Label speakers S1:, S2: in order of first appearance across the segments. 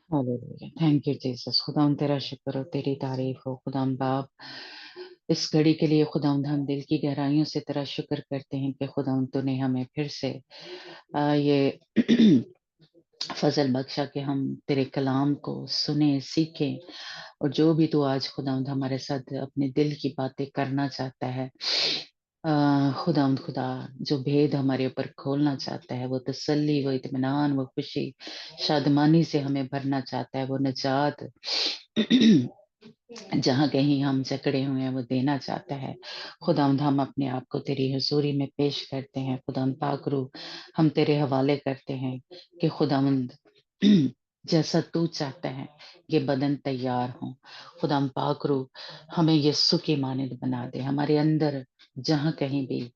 S1: Hallelujah, thank you Jesus. खुदावंद तेरा शुक्र हो, तेरी तारीफ हो खुदावंद बाप। इस घड़ी के लिए खुदावंद हम दिल की गहराइयों से तेरा शुक्र करते हैं कि खुदावंद तूने हमें फिर से ये फजल बख्शा कि हम तेरे कलाम को सुने, सीखें, और जो भी तू आज खुदावंद हमारे साथ अपने दिल की बातें करना चाहता है, खुदावंद खुदा, जो भेद हमारे ऊपर खोलना चाहता है, वो तसल्ली, वो इत्मीनान, वो खुशी, शादमानी से हमें भरना चाहता है, वो निजात जहाँ कहीं हम जकड़े हुए हैं वो देना चाहता है। खुदावंद हम अपने आप को तेरी हुजूरी में पेश करते हैं। खुदावंद पाक रूह, हम तेरे हवाले करते हैं कि खुदावंद जैसा तू चाहता है ये बदन तैयार हो। खुदावंद पाक रूह, हमें यीशु की मानद बना दे। हमारे अंदर जहाँ कहीं भी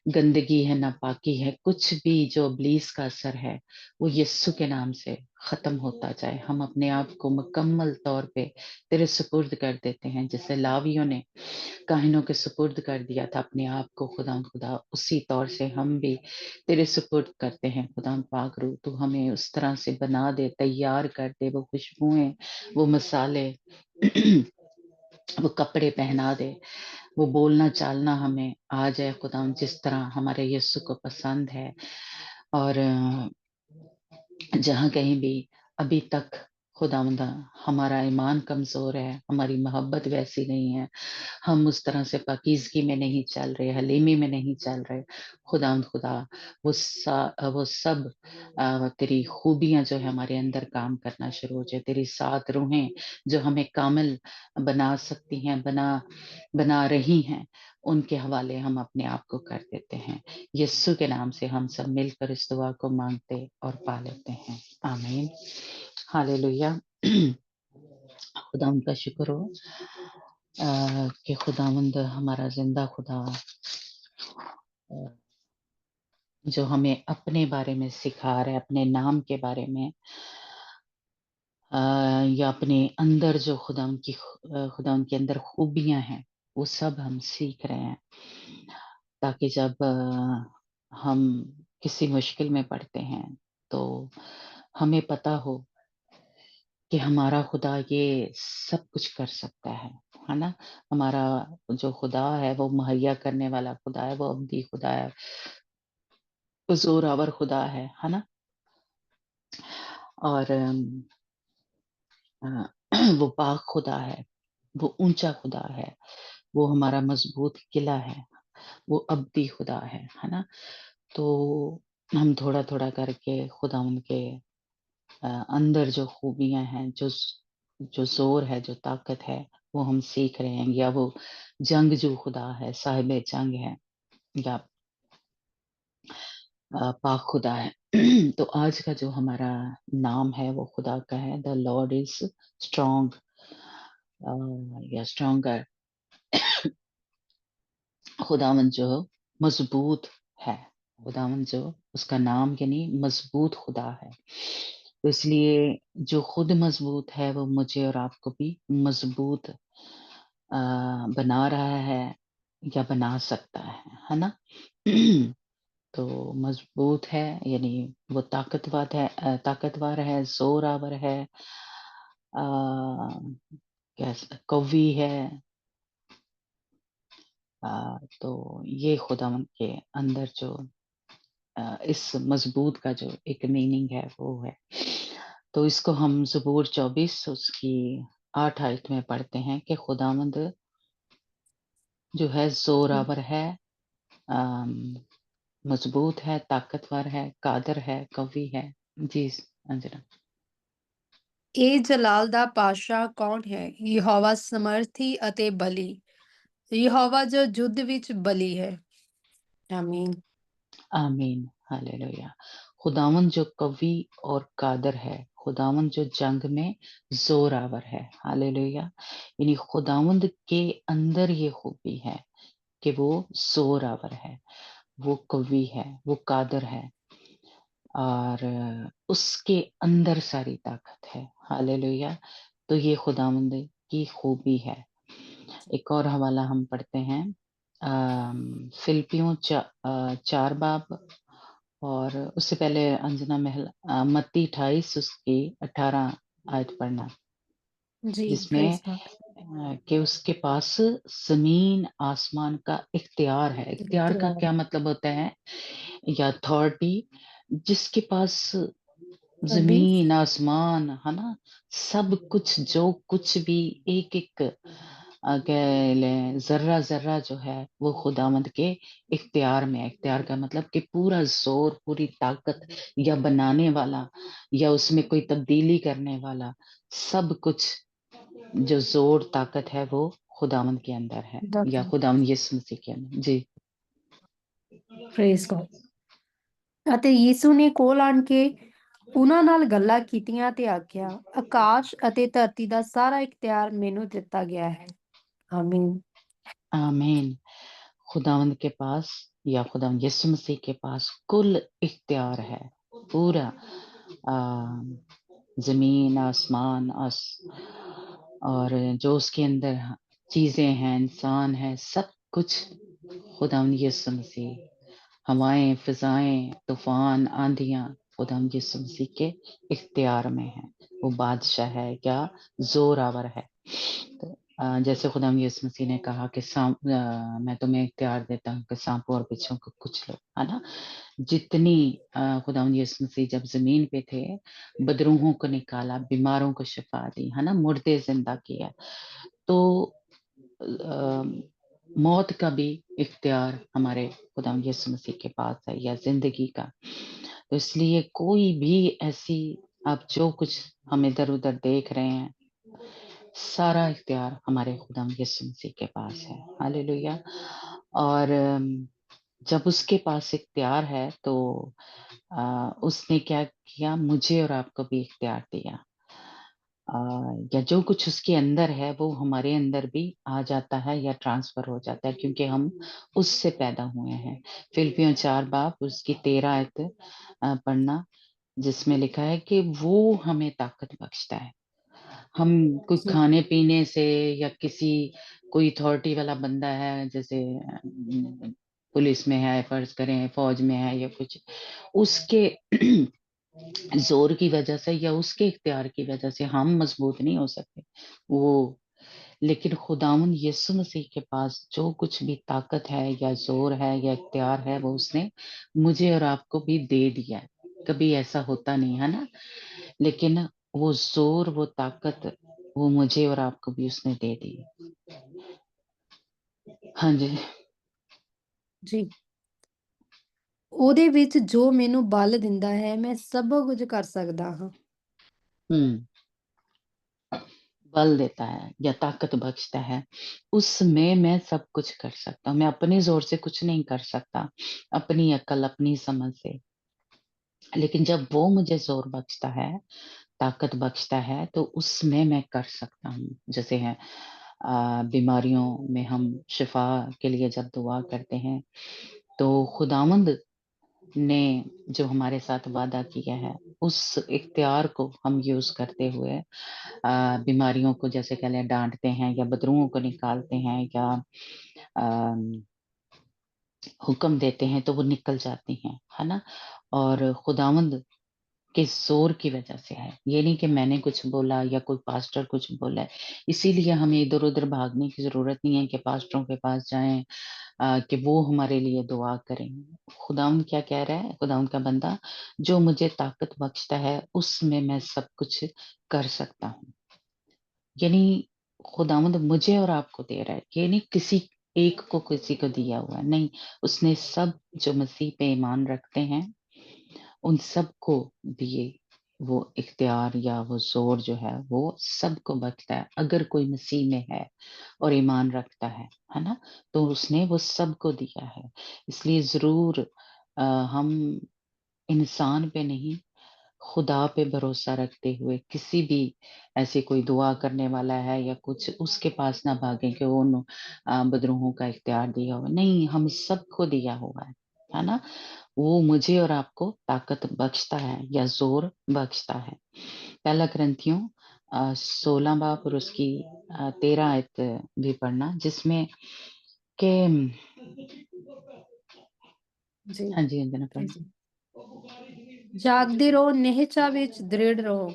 S1: गंदगी है, नापाकी है, कुछ भी जो इब्लीस का असर है, वो यीशु के नाम से खत्म होता जाए। हम अपने आप को मुकम्मल तौर पे तेरे सुपुर्द कर देते हैं, जैसे लावियों ने काहिनों के सुपुर्द कर दिया था अपने आप को। खुदा खुदा उसी तौर से हम भी तेरे सुपुर्द करते हैं। खुदा पाक रू, तू हमें उस तरह से बना दे, तैयार कर दे, वो खुशबुएं, वो मसाले वो कपड़े पहना दे, वो बोलना चालना हमें आ जाए खुदा, जिस तरह हमारे यीशु को पसंद है। और जहाँ कहीं भी अभी तक खुदावंदा हमारा ईमान कमजोर है, हमारी मोहब्बत वैसी नहीं है, हम उस तरह से पाकीज़गी में नहीं चल रहे, हलीमी में नहीं चल रहे, खुदावंद खुदा, वो सब तेरी खूबियां जो है हमारे अंदर काम करना शुरू हो जाए। तेरी 7 रूहें जो हमें कामिल बना सकती हैं, बना रही हैं, उनके हवाले हम अपने आप को कर देते हैं। यीशु के नाम से हम सब मिलकर इस दुआ को मांगते और पा लेते हैं। आमीन। हालेलुया। खुदावंद का शुक्र हो कि खुदावंद हमारा जिंदा खुदा, अ, जो हमें अपने बारे में सिखा रहा है, अपने नाम के बारे में, या अपने अंदर जो खुदा उनके अंदर खूबियां हैं, वो सब हम सीख रहे हैं, ताकि जब हम किसी मुश्किल में पड़ते हैं तो हमें पता हो कि हमारा खुदा ये सब कुछ कर सकता है ना। हमारा जो खुदा है वो मुहैया करने वाला खुदा है, वो अब्दी खुदा है, वो जोरावर खुदा है ना। और वो पाक खुदा है, वो ऊंचा खुदा है, वो हमारा मजबूत किला है, वो अब्दी खुदा है ना। तो हम थोड़ा थोड़ा करके खुदा उनके अंदर जो खूबियां हैं, जो जोर है, जो ताकत है, वो हम सीख रहे हैं। या वो जंगजू खुदा है, साहिब जंग है, या पाक खुदा है। तो आज का जो हमारा नाम है वो खुदा का है, द लॉर्ड इज स्ट्रॉन्ग, या स्ट्रॉन्गर। खुदावन जो मजबूत है, खुदावन जो उसका नाम यानी मजबूत खुदा है। तो इसलिए जो खुद मजबूत है वो मुझे और आपको भी मजबूत बना रहा है या बना सकता है ना। तो मजबूत है यानी वो ताकतवर है, जोरावर है, कवि है। तो ये खुदावन के अंदर जो इस मजबूत का जो एक मीनिंग है वो है। तो इसको हम ज़बूर 24 उसकी 8 आयत में पढ़ते हैं कि खुदावंद जो है जोरावर है, अम, मजबूत है, ताकतवर है, कादर है, कवि है। जी अंजना।
S2: ਇਹ ਜਲਾਲ ਦਾ ਪਾਤਸ਼ਾਹ ਕੌਣ ਹੈ? ਯਹੋਵਾ ਸਮਰਥੀ ਅਤੇ ਬਲੀ, ਯਹੋਵਾ ਜੋ ਯੁੱਧ ਵਿੱਚ ਬਲੀ ਹੈ। ਆਮੀਨ।
S1: आमीन। हालेलुया। खुदावन जो कवि और कादर है, खुदावन जो जंग में जोरावर है। हालेलुया। यानी खुदावंद के अंदर ये खूबी है कि वो जोरावर है, वो कवि है, वो कादर है, और उसके अंदर सारी ताकत है। हालेलुया। तो ये खुदावंद की खूबी है। एक और हवाला हम पढ़ते हैं, फिलिपियों 4 बाब اور اس سے پہلے انجنا محل متی 28 اس کی 18 آیت پڑھنا،
S2: جی
S1: جس میں
S2: پریز گاڈ.
S1: کہ اس کے پاس زمین آسمان کا اختیار ہے. اختیار کا
S2: اختیار
S1: کیا مطلب ہوتا ہے؟ یا اتھارٹی، جس کے پاس
S2: ابھی
S1: زمین آسمان ہے نا، سب کچھ جو کچھ بھی ایک ایک کہہ لیں ذرہ ذرہ جو ہے وہ خداوند کے اختیار میں ہے. اختیار کا مطلب کہ پورا زور، پوری طاقت، یا بنانے والا یا اس میں کوئی تبدیلی کرنے والا، سب کچھ جو زور طاقت ہے وہ خداوند کے اندر ہے، یا خداوند یسوع مسیح کے اندر. جی
S2: ਪ੍ਰੇਜ਼ ਗॉड. ਅਤੇ ਯੀਸ਼ੂ ਨੇ ਕੋਲ ਆਣ ਕੇ ਉਹਨਾਂ ਨਾਲ ਗੱਲਾਂ ਕੀਤੀਆਂ ਤੇ ਆਖਿਆ, ਆਕਾਸ਼ ਅਤੇ ਧਰਤੀ ਦਾ ਸਾਰਾ ਇਖਤਿਆਰ ਮੈਨੂੰ ਦਿੱਤਾ ਗਿਆ ਹੈ. ਆਮੀਨ.
S1: آمین. خداوند کے پاس یا خداوند یسوع مسیح کے پاس کل اختیار ہے، پورا زمین آسمان اور جو اس کے اندر چیزیں ہیں، انسان ہے، سب کچھ خداوند یسوع مسیح، ہوائیں، فضائیں، طوفان، آندھیاں خداوند یسوع مسیح کے اختیار میں ہیں. وہ بادشاہ ہے یا زور آور ہے. جیسے خداوند یسوع مسیح نے کہا کہ میں تمہیں اختیار دیتا ہوں کہ سانپوں اور بچھوں کو کچھ لو، ہے نا. جتنی خداوند یسوع مسیح جب زمین پہ تھے، بدروحوں کو نکالا، بیماروں کو شفا دی، ہے نا، مردے زندہ کیا. تو موت کا بھی اختیار ہمارے خداوند یسوع مسیح کے پاس ہے، یا زندگی کا. تو اس لیے کوئی بھی ایسی، آپ جو کچھ ہم ادھر ادھر دیکھ رہے ہیں، سارا اختیار ہمارے خداوند یسوع مسیح کے پاس ہے. ہاللیلویا. اور جب اس کے پاس اختیار ہے تو اس نے کیا کیا؟ مجھے اور آپ کو بھی اختیار دیا. یا جو کچھ اس کے اندر ہے وہ ہمارے اندر بھی آ جاتا ہے یا ٹرانسفر ہو جاتا ہے، کیونکہ ہم اس سے پیدا ہوئے ہیں. فلپیوں 4 باب اس کی 13 آیت پڑھنا، جس میں لکھا ہے کہ وہ ہمیں طاقت بخشتا ہے. ہم کوئی
S2: جی
S1: کھانے پینے سے یا کسی کوئی اتھارٹی والا بندہ ہے، جیسے پولیس میں ہے، فرض کریں فوج میں ہے، یا کچھ اس کے زور کی وجہ سے یا اس کے اختیار کی وجہ سے ہم مضبوط نہیں ہو سکتے. وہ لیکن خداوند یسوع مسیح کے پاس جو کچھ بھی طاقت ہے یا زور ہے یا اختیار ہے، وہ اس نے مجھے اور آپ کو بھی دے دیا ہے. کبھی ایسا ہوتا نہیں ہے نا، لیکن وہ زور، وہ طاقت، وہ مجھے اور آپ کو بھی اس نے دے دی. ہاں جی.
S2: ਜੀ. ਉਹਦੇ ਵਿੱਚ ਜੋ ਮੈਨੂੰ ਬਲ ਦਿੰਦਾ ਹੈ, ਮੈਂ ਸਭ ਕੁਝ ਕਰ ਸਕਦਾ ਹਾਂ.
S1: بل دیتا ہے یا طاقت بخشتا ہے، اس میں سب کچھ کر سکتا ہوں. میں اپنے زور سے کچھ نہیں کر سکتا، اپنی عقل، اپنی سمجھ سے. لیکن جب وہ مجھے زور بخشتا ہے، طاقت بخشتا ہے، تو اس میں کر سکتا ہوں. جیسے ہے بیماریوں میں ہم شفا کے لیے جب دعا کرتے ہیں تو خداوند نے جو ہمارے ساتھ وعدہ کیا ہے، اس اختیار کو ہم یوز کرتے ہوئے بیماریوں کو جیسے کہ لیں ڈانٹتے ہیں یا بدروؤں کو نکالتے ہیں یا حکم دیتے ہیں تو وہ نکل جاتی ہیں، ہے نا. اور خداوند کے زور کی وجہ سے ہے. یہ نہیں کہ میں نے کچھ بولا یا کوئی پاسٹر کچھ بولا ہے. اسی لیے ہمیں ادھر ادھر بھاگنے کی ضرورت نہیں ہے کہ پاسٹروں کے پاس جائیں کہ وہ ہمارے لیے دعا کریں. خداوند کیا کہہ رہا ہے؟ خداوند کا بندہ، جو مجھے طاقت بخشتا ہے اس میں سب کچھ کر سکتا ہوں. یعنی خداوند مجھے اور آپ کو دے رہا ہے، یہ نہیں کسی ایک کو کسی کو دیا ہوا ہے، نہیں. اس نے سب جو مسیح پہ ایمان رکھتے ہیں ان سب کو دیے وہ اختیار یا وہ زور جو ہے وہ سب کو بخشتا ہے. اگر کوئی مسیح میں ہے اور ایمان رکھتا ہے نا، تو اس نے وہ سب کو دیا ہے. اس لیے ضرور ہم انسان پہ نہیں، خدا پہ بھروسہ رکھتے ہوئے کسی بھی ایسے کوئی دعا کرنے والا ہے یا کچھ، اس کے پاس نہ بھاگیں کہ وہ بدروحوں کا اختیار دیا ہوا. نہیں، ہم سب کو دیا ہوا ہے نا. وہ مجھے اور آپ کو طاقت بخشتا ہے یا زور بخشتا ہے. پہلا کرنتھیوں 16 باب اور اس کی 13 آیت بھی پڑھنا، جس میں کہ
S2: ਜੀ
S1: ہاں جی اندر پڑھنا.
S2: praise God. ਜਾਗਦੇ ਰਹੋ, ਨਿਹਚਾ ਵਿੱਚ ਦ੍ਰਿੜ ਰਹੋ।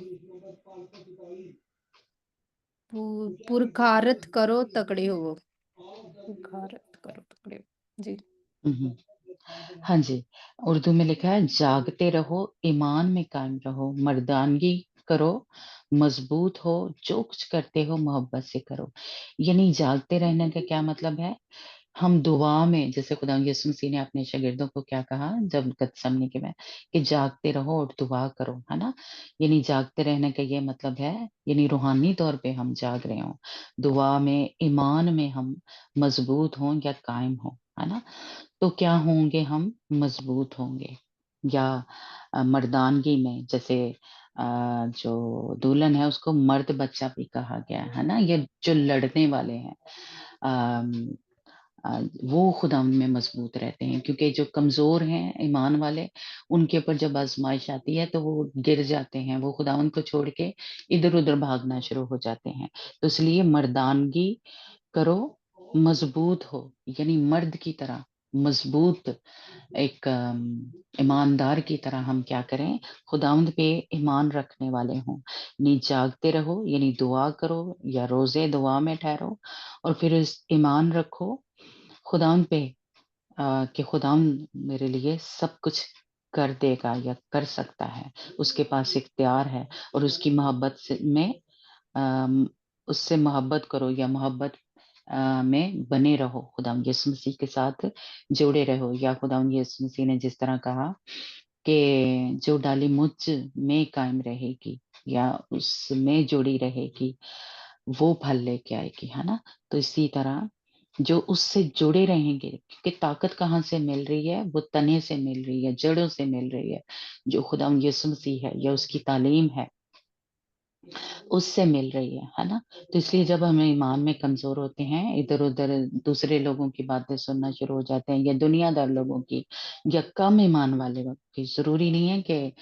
S2: पुरखारत करो, तकड़े होवो। पुरखारत करो, तकड़े हो। जी।
S1: हम्म, हाँ जी, उर्दू में लिखा है जागते रहो, ईमान में कायम रहो, मर्दानगी करो, मजबूत हो, जो कुछ करते हो मोहब्बत से करो। यानी जागते रहने का क्या मतलब है? हम दुआ में, जैसे खुदा यीशु मसीह ने अपने शागिर्दों को क्या कहा जब गतसमनी के में, कि जागते रहो और दुआ करो, है ना? यानी जागते रहने का ये मतलब है, यानी रूहानी तौर पे हम जाग रहे हों, दुआ में, ईमान में हम मजबूत हों या कायम हों, है ना? तो क्या होंगे हम? मजबूत होंगे। या मर्दानगी में, जैसे जो दुल्हन है उसको मर्द बच्चा भी कहा गया है ना? ये जो लड़ने वाले हैं, अम, वो खुदावंद में मजबूत रहते हैं, क्योंकि जो कमजोर हैं ईमान वाले, उनके ऊपर जब आजमाइश आती है तो वो गिर जाते हैं, वो खुदावंद को छोड़ के इधर उधर भागना शुरू हो जाते हैं। तो इसलिए मर्दानगी करो, मजबूत हो, यानी मर्द की तरह मजबूत, एक ईमानदार की तरह हम क्या करें? खुदावंद पे ईमान रखने वाले हों। नी जागते रहो, यानी दुआ करो या रोजे दुआ में ठहरो, और फिर इस ईमान रखो खुदावंद पे, कि खुदावंद मेरे लिए सब कुछ कर देगा या कर सकता है, उसके पास इख्तियार है, और उसकी मोहब्बत से में अम, उससे मोहब्बत करो या मोहब्बत में बने रहो, खुदावंद यीशु मसीह के साथ जुड़े रहो। या खुदावंद यीशु मसीह ने जिस तरह कहा कि जो डाली मुझ में कायम रहेगी या उसमें जुड़ी रहेगी, वो फल लेके आएगी, है ना? तो इसी तरह जो उससे जुड़े रहेंगे, क्योंकि ताकत कहाँ से मिल रही है? वो तने से मिल रही है, जड़ों से मिल रही है, जो खुदावंद यीशु मसीह है या उसकी तालीम है, उससे मिल रही है ना? तो इसलिए जब हम ईमान में कमज़ोर होते हैं, इधर-उधर दूसरे लोगों की बातें सुनना शुरू हो जाते हैं, या दुनियादार लोगों की, या कम ईमान वाले लोगों की, ज़रूरी नहीं है कि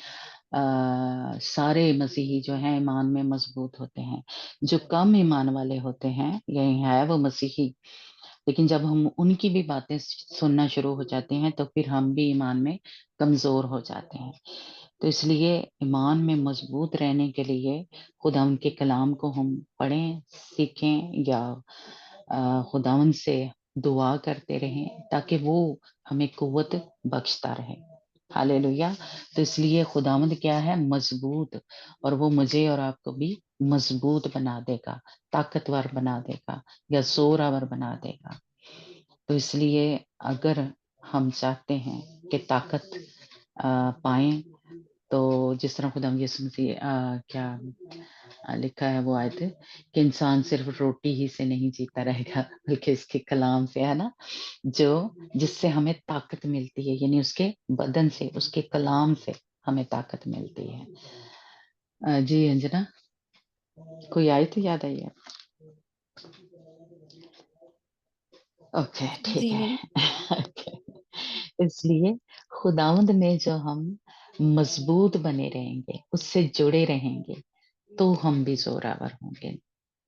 S1: सारे मसीही जो हैं ईमान में मज़बूत होते हैं। जो कम ईमान वाले होते हैं, या है वो मसीही, लेकिन जब हम उनकी भी बातें सुनना शुरू हो जाते हैं, तो फिर हम भी ईमान में कमज़ोर हो जाते हैं। तो इसलिए ईमान में मजबूत रहने के लिए खुदावंद के कलाम को हम पढ़ें, सीखें, या खुदावंद से दुआ करते रहें, ताकि वो हमें कुव्वत बख्शता रहे। हालेलुया! तो इसलिए खुदावंद क्या है? मजबूत, और वो मुझे और आपको भी मजबूत बना देगा, ताकतवर बना देगा, या ज़ोरावर बना देगा। तो इसलिए अगर हम चाहते हैं कि ताकत पाएँ, तो जिस तरह खुदा यीशु मसीह क्या लिखा है वो आयत है कि इंसान सिर्फ रोटी ही से नहीं जीता रहेगा, बल्कि इसके कलाम से, है ना? जो जिससे हमें ताकत मिलती है, यानी उसके बदन से, उसके कलाम से हमें ताकत मिलती है। जी अंजना, कोई आयत याद आई है? ओके, ठीक
S2: जी
S1: है।
S2: नहीं।
S1: ओके। इसलिए खुदावंद में जो हम मजबूत बने रहेंगे, उससे जुड़े रहेंगे, तो हम भी ज़ोरावर होंगे,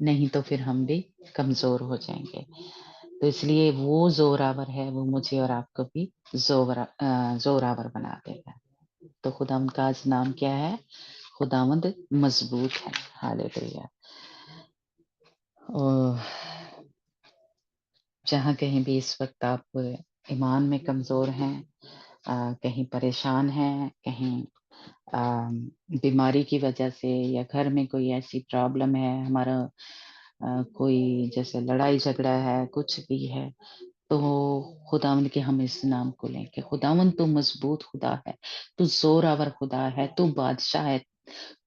S1: नहीं तो फिर हम भी कमज़ोर हो जाएँगे। तो इसलिए वो ज़ोरावर है, वो मुझे और आपको भी ज़ोरावर बना देगा। तो खुदावंद का आज नाम क्या है? खुदावंद मज़बूत है। हालेलुया! ओह! जहाँ कहीं भी इस वक़्त आप ईमान में कमज़ोर हैं, कहीं परेशान हैं, कहीं बीमारी की वजह से, या घर में कोई ऐसी प्रॉब्लम है, हमारा कोई जैसे लड़ाई झगड़ा है, कुछ भी है, तो खुदावंद के हम इस नाम को लें कि खुदावंद तू मजबूत खुदा है, तू जोरावर खुदा है, तू बादशाह है,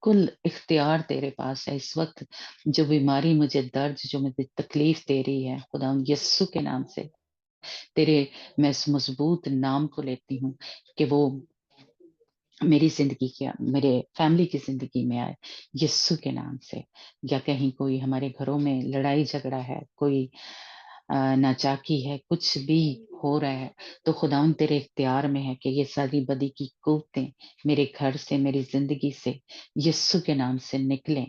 S1: कुल इख्तियार तेरे पास है। इस वक्त जो बीमारी मुझे, दर्द जो मुझे तकलीफ दे रही है, खुदावंद यस्सु के नाम से तेरे, मैं इस मजबूत नाम को लेती हूँ कि वो मेरी ज़िंदगी क्या, मेरे फैमिली की ज़िंदगी में आए, यीशु के नाम से। या कहीं कोई हमारे घरों में लड़ाई-झगड़ा है, कोई नाचाकी है, कुछ भी ہو رہا ہے تو خداوند تیرے اختیار میں ہے کہ یہ ساری بدی کی قوتیں میرے گھر سے، میری زندگی سے یسوع کے نام سے نکلیں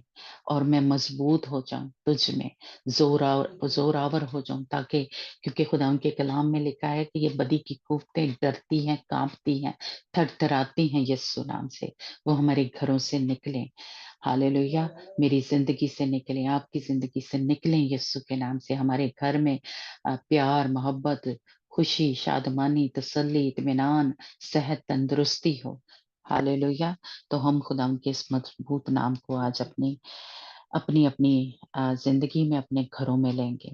S1: اور میں مضبوط ہو جاؤں تجھ میں، زوراور ہو جاؤں، تاکہ کیونکہ خداوند کے کلام میں لکھا ہے کہ یہ بدی کی قوتیں ڈرتی ہیں، کانپتی ہیں، تھر تھراتی ہیں یسوع نام سے، وہ ہمارے گھروں سے نکلیں۔ ہاللویا، میری زندگی سے نکلیں، آپ کی زندگی سے نکلیں یسوع کے نام سے، ہمارے گھر میں پیار، محبت، خوشی، شادمانی، تسلی، اطمینان، صحت، تندرستی ہو۔ ہاللویا، تو ہم خدا کے اس مضبوط نام کو آج اپنی اپنی اپنی زندگی میں، اپنے گھروں میں لیں گے،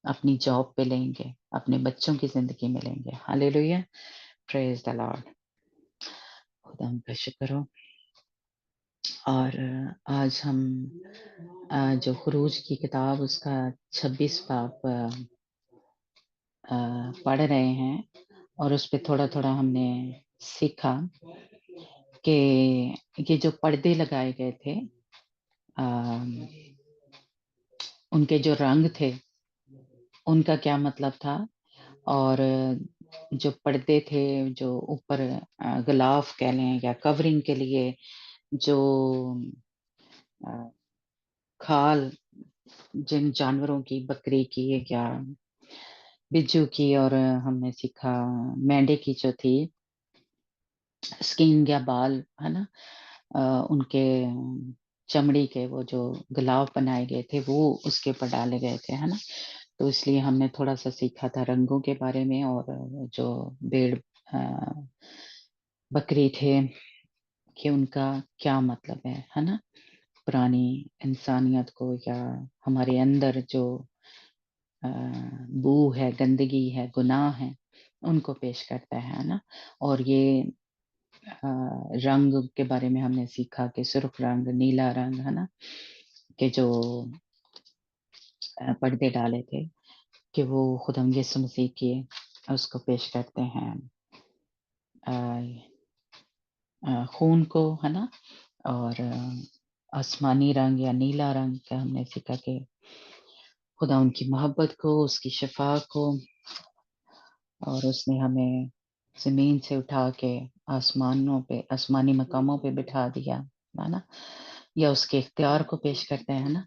S1: اپنی جاب پہ لیں گے، اپنے بچوں کی زندگی میں لیں گے۔ ہاللویا، پریز دی لارڈ، خدا کا شکر ہو۔ اور آج ہم جو خروج کی کتاب اس کا 26 باب پڑھ رہے ہیں، اور اس پہ تھوڑا تھوڑا ہم نے سیکھا کہ یہ جو پردے لگائے گئے تھے، ان کے جو رنگ تھے ان کا کیا مطلب تھا، اور جو پردے تھے جو اوپر غلاف کہہ لیں یا کورنگ کے لیے جو کھال جن جانوروں کی، بکری کی یا بجو کی، اور ہم نے سیکھا مینڈے کی جو تھی اسکن یا بال ہے نا، ان کے چمڑی کے وہ جو گلاف بنائے گئے تھے وہ اس کے اوپر ڈالے گئے تھے ہے نا۔ تو اس لیے ہم نے تھوڑا سا سیکھا تھا رنگوں کے بارے میں، اور جو بھیڑ بکری تھے کہ ان کا کیا مطلب ہے نا، پرانی انسانیت کو یا ہمارے اندر جو بو ہے، گندگی ہے، گناہ ہے، ان کو پیش کرتا ہے نا۔ اور یہ رنگ کے بارے میں ہم نے سیکھا کہ سرخ رنگ، نیلا رنگ ہے نا، کہ جو پردے ڈالے تھے کہ وہ خدا یسوع مسیح کی اس کو پیش کرتے ہیں، خون کو ہے نا۔ اور آسمانی رنگ یا نیلا رنگ کا ہم نے سیکھا کہ خدا ان کی محبت کو، اس کی شفا کو، اور اس نے ہمیں زمین سے اٹھا کے آسمانوں پہ، آسمانی مقاموں پہ بٹھا دیا ہے نا، یا اس کے اختیار کو پیش کرتے ہیں نا۔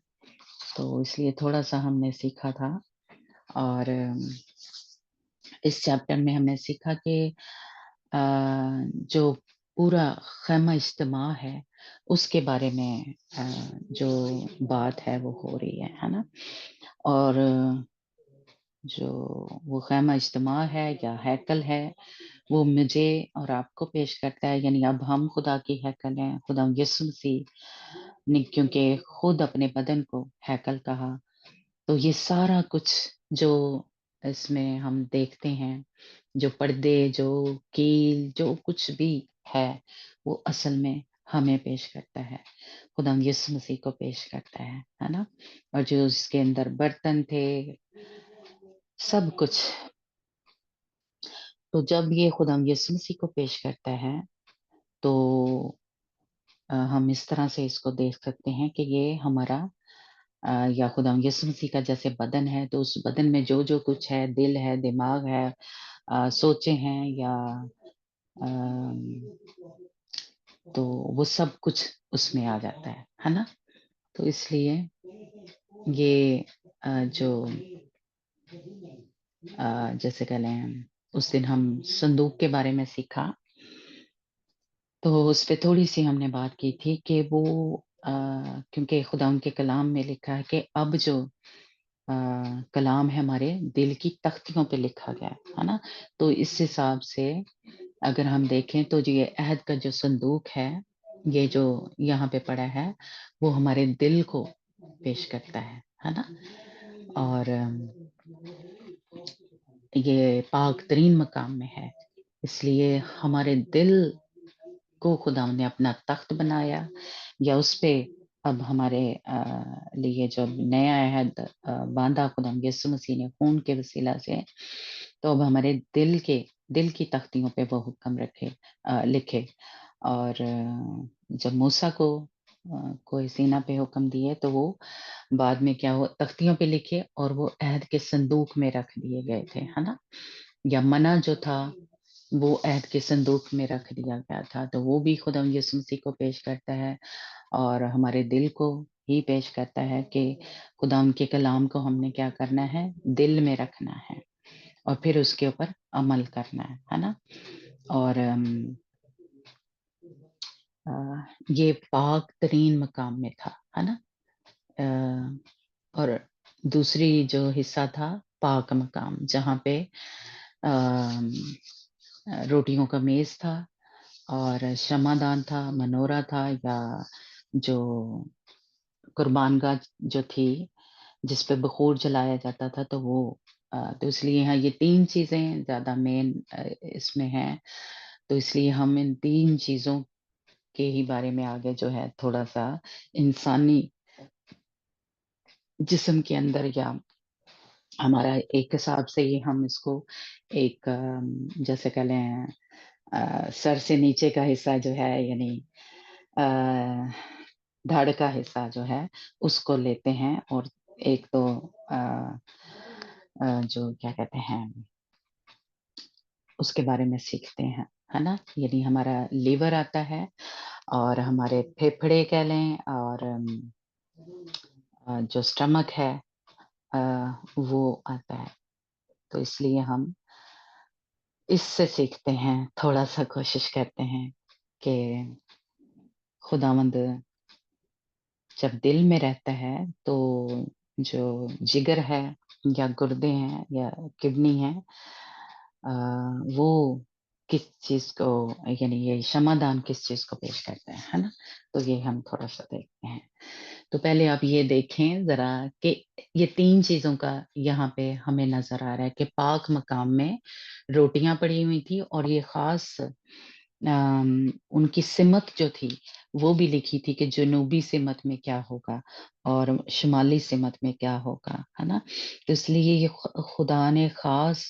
S1: تو اس لیے تھوڑا سا ہم نے سیکھا تھا، اور اس چیپٹر میں ہم نے سیکھا کہ جو پورا خیمہ اجتماع ہے اس کے بارے میں جو بات ہے وہ ہو رہی ہے نا، اور جو وہ خیمہ اجتماع ہے یا ہیکل ہے وہ مجھے اور آپ کو پیش کرتا ہے، یعنی اب ہم خدا کی ہیکل ہیں، خدا یسوع مسیح نے کیونکہ خود اپنے بدن کو ہیکل کہا، تو یہ سارا کچھ جو اس میں ہم دیکھتے ہیں، جو پردے، جو کیل، جو کچھ بھی ہے، وہ اصل میں ہمیں پیش کرتا ہے، خدا یسوع مسیح کو پیش کرتا ہے نا۔ اور جو اس کے اندر برتن تھے، سب کچھ، تو جب یہ خدا یسوع مسیح کو پیش کرتا ہے تو ہم اس طرح سے اس کو دیکھ سکتے ہیں کہ یہ ہمارا یا خدا یسوع مسیح کا جیسے بدن ہے، تو اس بدن میں جو جو کچھ ہے، دل ہے، دماغ ہے، سوچیں ہیں، یا تو وہ سب کچھ اس میں آ جاتا ہے نا۔ تو اس لیے یہ جو جیسے کہ لیں اس دن ہم صندوق کے بارے میں سیکھا، تو اس پہ تھوڑی سی ہم نے بات کی تھی کہ وہ کیونکہ خدا ان کے کلام میں لکھا ہے کہ اب جو کلام ہے ہمارے دل کی تختیوں پہ لکھا گیا ہے نا، تو اس حساب سے اگر ہم دیکھیں تو جو یہ عہد کا جو صندوق ہے، یہ جو یہاں پہ پڑا ہے وہ ہمارے دل کو پیش کرتا ہے نا، اور یہ پاک ترین مقام میں ہے، اس لیے ہمارے دل کو خدا نے اپنا تخت بنایا، یا اس پہ اب ہمارے لیے جو نیا عہد باندھا خدا یسوع مسیح نے خون کے وسیلہ سے، تو اب ہمارے دل کی تختیوں پہ وہ حکم لکھے، اور جب موسیٰ کو کوئی سینا پہ حکم دیے تو وہ بعد میں کیا ہو تختیوں پہ لکھے، اور وہ عہد کے صندوق میں رکھ دیے گئے تھے ہے نا۔ या मना जो था वो अहद के संदूक में रख दिया गया था, तो वो भी खुदावंद यीशु मसीह को पेश करता है और हमारे दिल को ही पेश करता है कि खुदावंद के कलाम को हमने क्या करना है, दिल में रखना है और फिर उसके ऊपर अमल करना है ना? और ये पाक तरीन मकाम में था, है ना? और दूसरी जो हिस्सा था पाक मकाम, जहाँ पे अम, रोटियों का मेज था और क्षमादान था, मनोरा था, या जो कुर्बानगाह जो थी जिस पे बखूर जलाया जाता था, तो वो तो इसलिए यहाँ ये 3 चीज़ें ज़्यादा मेन इसमें हैं, तो इसलिए हम इन 3 चीज़ों के ही बारे में आगे जो है थोड़ा-सा इंसानी जिस्म के अंदर या हमारा एक हिसाब से ही हम इसको एक जैसे कह लें सर से नीचे का हिस्सा जो है, यानी अ, धड़ का हिस्सा जो है उसको लेते हैं और एक तो जो क्या कहते हैं उसके बारे में सीखते हैं, है ना? यानी हमारा लीवर आता है और हमारे फेफड़े कह लें और जो स्टमक है अ, वो आता है। तो इसलिए हम इससे सीखते हैं, थोड़ा-सा कोशिश करते हैं कि खुदावंद जब दिल में रहता है, तो जो जिगर है या गुर्दे हैं या किडनी है अ, वो किस चीज़ को यानी ये क्षमादान किस चीज़ को पेश करता है ना? तो ये हम थोड़ा-सा देखते हैं। तो पहले आप ये देखें ज़रा कि ये 3 चीज़ों का यहाँ पे हमें नज़र आ रहा है कि पाक मकाम में रोटियाँ पड़ी हुई थी और ये ख़ास उनकी सिमत जो थी, वो भी लिखी थी कि जनूबी सिमत में क्या होगा और शुमाली सिमत में क्या होगा, है ना? तो इसलिए ये खुदा ने ख़ास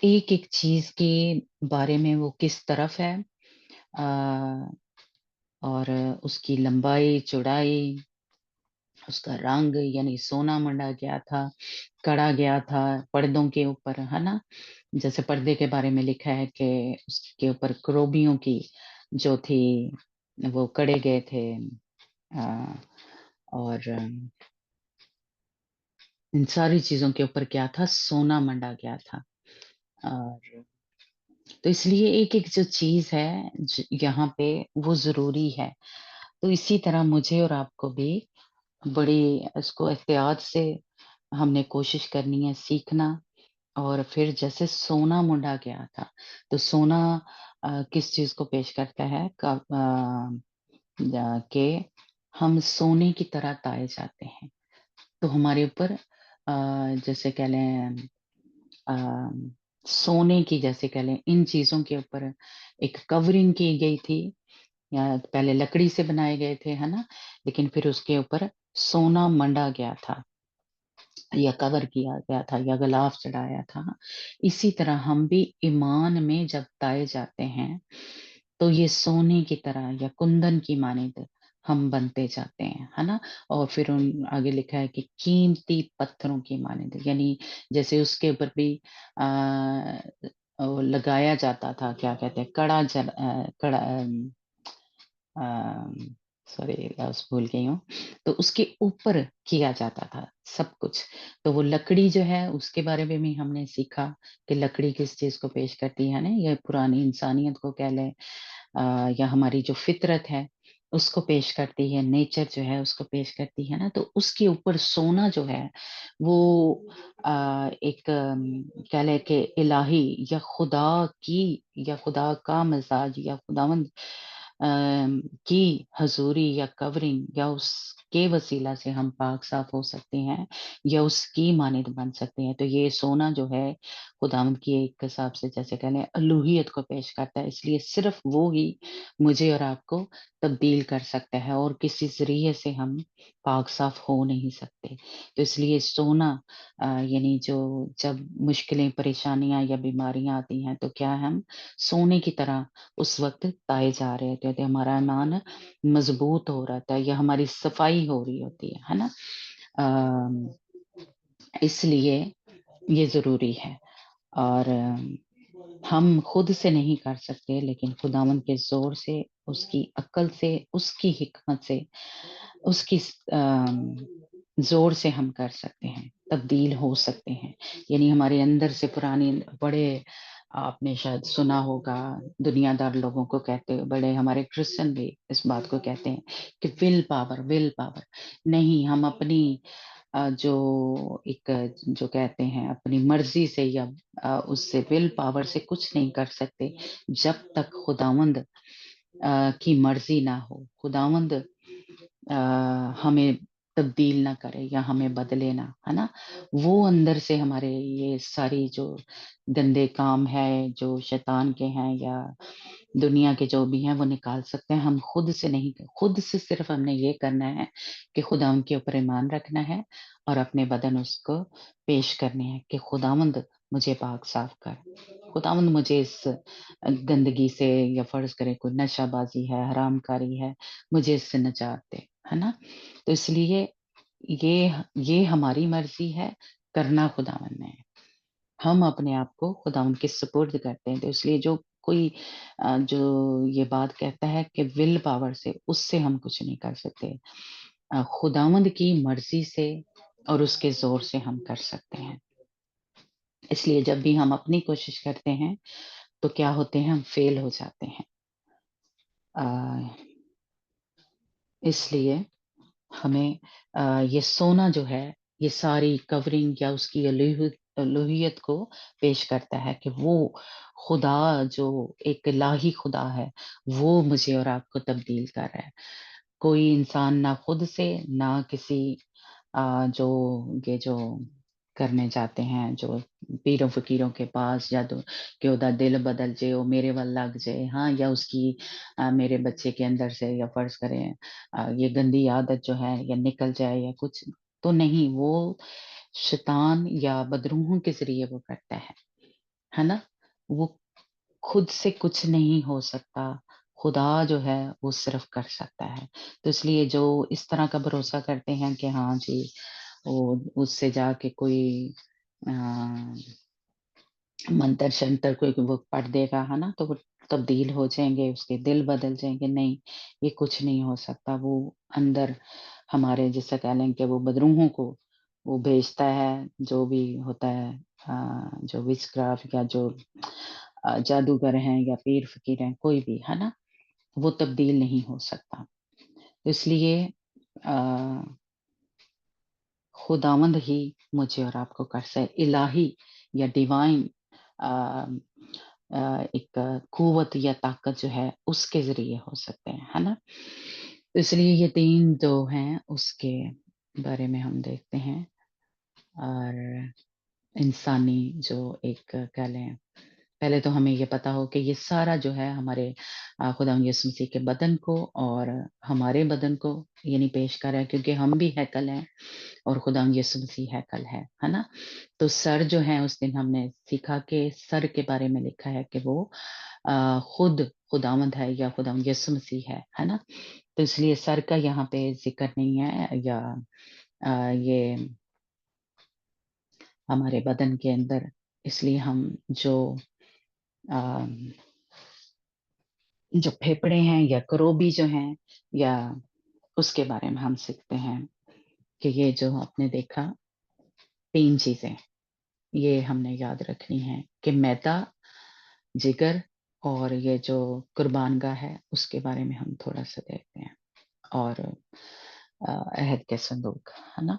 S1: एक-एक चीज़ के बारे में वो किस तरफ है अ, और उसकी लंबाई, चौड़ाई, उसका रंग यानी सोना मढ़ा गया था, कढ़ा गया था पर्दों के ऊपर, है ना? जैसे पर्दे के बारे में लिखा है कि उसके ऊपर क्रोबियों की जो थी, वो कढ़े गए थे अ, और इन सारी चीज़ों के ऊपर क्या था? सोना मंडा गया था और तो इसलिए एक-एक जो चीज़ है यहाँ पे वो ज़रूरी है। तो इसी तरह मुझे और आपको भी बड़ी इसको एहतियात से हमने कोशिश करनी है सीखना और फिर जैसे सोना मुंडा गया था, तो सोना किस चीज़ को पेश करता है कि हम सोने की तरह ताए जाते हैं। तो हमारे ऊपर जैसे कह लें अ, सोने की जैसे कह लें इन चीज़ों के ऊपर एक कवरिंग की गई थी या पहले लकड़ी से बनाए गए थे, है ना? लेकिन फिर उसके ऊपर सोना मंडा गया था या कवर किया गया था या गिलाफ चढ़ाया था। इसी तरह हम भी ईमान में जब ताए जाते हैं, तो ये सोने की तरह या कुंदन की मानिंद हम बनते जाते हैं, है ना? और फिर उन आगे लिखा है कि कीमती पत्थरों की मानिंद यानी जैसे उसके ऊपर भी वो लगाया जाता था, क्या कहते हैं, कड़ा सॉरी लफ्ज़ भूल गई हूँ। तो उसके ऊपर किया जाता था सब कुछ। तो वो लकड़ी जो है उसके बारे में भी हमने सीखा कि लकड़ी किस चीज़ को पेश करती है ना, ये पुरानी इंसानियत को कह लें या हमारी जो फितरत है उसको पेश करती है, नेचर जो है उसको पेश करती है ना, तो उसके ऊपर सोना जो है वो एक कह लें कि इलाही या खुदा की या खुदा का मज़ाज या खुदावंद की हज़ूरी या कवरिंग या उसके वसीला से हम पाक साफ़ हो सकते हैं या उसकी मानिंद बन सकते हैं। तो ये सोना जो है खुदावंद की एक हिसाब से जैसे कह लें अलूहियत को पेश करता है, इसलिए सिर्फ़ वो ही मुझे और आपको तब्दील कर सकता है और किसी ज़रिए से हम पाक साफ़ हो नहीं सकते। तो इसलिए सोना यानी जो जब मुश्किलें, परेशानियाँ या बीमारियाँ आती हैं, तो क्या हम सोने की तरह उस वक़्त ताए जा रहे होते थे, हमारा ईमान मज़बूत हो रहा था या हमारी सफाई हो रही होती है ना? इसलिए ये ज़रूरी है اور ہم خود سے نہیں کر سکتے، لیکن خداوند کے زور سے، اس کی عقل سے، اس کی حکمت سے، اس کی زور سے ہم کر سکتے ہیں، تبدیل ہو سکتے ہیں. یعنی ہمارے اندر سے پرانی بڑے، آپ نے شاید سنا ہوگا، دنیا دار لوگوں کو کہتے، بڑے ہمارے کرسچن بھی اس بات کو کہتے ہیں کہ ول پاور، ول پاور. نہیں، ہم اپنی جو ایک جو کہتے ہیں اپنی مرضی سے یا اس سے ول پاور سے کچھ نہیں کر سکتے جب تک خداوند کی مرضی نہ ہو، خداوند ہمیں تبدیل نہ کرے یا ہمیں بدلے نہ، ہے نا. وہ اندر سے ہمارے یہ ساری جو گندے کام ہے جو شیطان کے ہیں یا دنیا کے جو بھی ہیں وہ نکال سکتے ہیں. ہم خود سے نہیں، خود سے صرف ہم نے یہ کرنا ہے کہ خداوند کے اوپر ایمان رکھنا ہے اور اپنے بدن اس کو پیش کرنے ہیں کہ خداوند مجھے پاک صاف کر، خداوند مجھے اس گندگی سے، یا فرض کرے کوئی نشہ بازی ہے، حرام کاری ہے، مجھے اس سے نجات دے، ہے نا. تو اس لیے یہ ہماری مرضی ہے، کرنا خداوند نے ہے. ہم اپنے آپ کو خداوند کے سپرد کرتے ہیں. تو اس لیے جو کوئی جو یہ بات کہتا ہے کہ ول پاور سے، اس سے ہم کچھ نہیں کر سکتے. خداوند کی مرضی سے اور اس کے زور سے ہم کر سکتے ہیں. اس لیے جب بھی ہم اپنی کوشش کرتے ہیں تو کیا ہوتے ہیں، ہم فیل ہو جاتے ہیں. اس لیے ہمیں یہ سونا جو ہے، یہ ساری کورنگ یا اس کی الوہیت کو پیش کرتا ہے کہ وہ خدا جو ایک الہی خدا ہے، وہ مجھے اور آپ کو تبدیل کر رہا ہے. کوئی انسان نہ خود سے، نہ کسی جو یہ جو کرنے جاتے ہیں، جو پیروں فقیروں کے پاس جادو کہ ادا دل بدل جائے، وہ میرے ول لگ جائے، ہاں، یا اس کی میرے بچے کے اندر سے، یا فرض کریں یہ گندی عادت جو ہے یا نکل جائے یا کچھ. تو نہیں، وہ شیطان یا بدروحوں کے ذریعے وہ کرتا ہے نا. وہ خود سے کچھ نہیں ہو سکتا، خدا جو ہے وہ صرف کر سکتا ہے. تو اس لیے جو اس طرح کا بھروسہ کرتے ہیں کہ ہاں جی وہ اس سے جا کے کوئی منتر شنتر کوئی وہ پڑھ دے گا، ہے نا، تو وہ تبدیل ہو جائیں گے، اس کے دل بدل جائیں گے. نہیں، یہ کچھ نہیں ہو سکتا. وہ اندر ہمارے جیسا کہہ لیں کہ وہ بدروحوں کو وہ بھیجتا ہے، جو بھی ہوتا ہے، جو وچ کرافٹ یا جو جادوگر ہیں یا پیر فقیر ہیں، کوئی بھی، ہے نا، وہ تبدیل نہیں ہو سکتا. اس لیے خداوند ہی مجھے اور آپ کو کر سکے. الہی یا ڈیوائن ایک قوت یا طاقت جو ہے اس کے ذریعے ہو سکتے ہیں، ہے نا. اس لیے یہ تین جو ہیں اس کے بارے میں ہم دیکھتے ہیں. اور انسانی جو ایک کہہ لیں، پہلے تو ہمیں یہ پتا ہو کہ یہ سارا جو ہے ہمارے خداوند یسوع مسیح کے بدن کو اور ہمارے بدن کو یعنی پیش کر رہا ہے، کیونکہ ہم بھی ہیکل ہیں اور خداوند یسوع مسیح ہیکل ہے نا. تو سر جو ہے، اس دن ہم نے سیکھا کہ سر کے بارے میں لکھا ہے کہ وہ خود خداوند ہے یا خداوند یسوع مسیح ہے نا. تو اس لیے سر کا یہاں پہ ذکر نہیں ہے، یا یہ ہمارے بدن کے اندر. اس لیے ہم جو پھیپڑے ہیں یا کروبی جو ہیں، یا اس کے بارے میں ہم سیکھتے ہیں کہ یہ جو آپ نے دیکھا 3 چیزیں یہ ہم نے یاد رکھنی ہے کہ میدا، جگر اور یہ جو قربان گاہ ہے اس کے بارے میں ہم تھوڑا سا دیکھتے ہیں، اور عہد کے صندوق، ہے نا.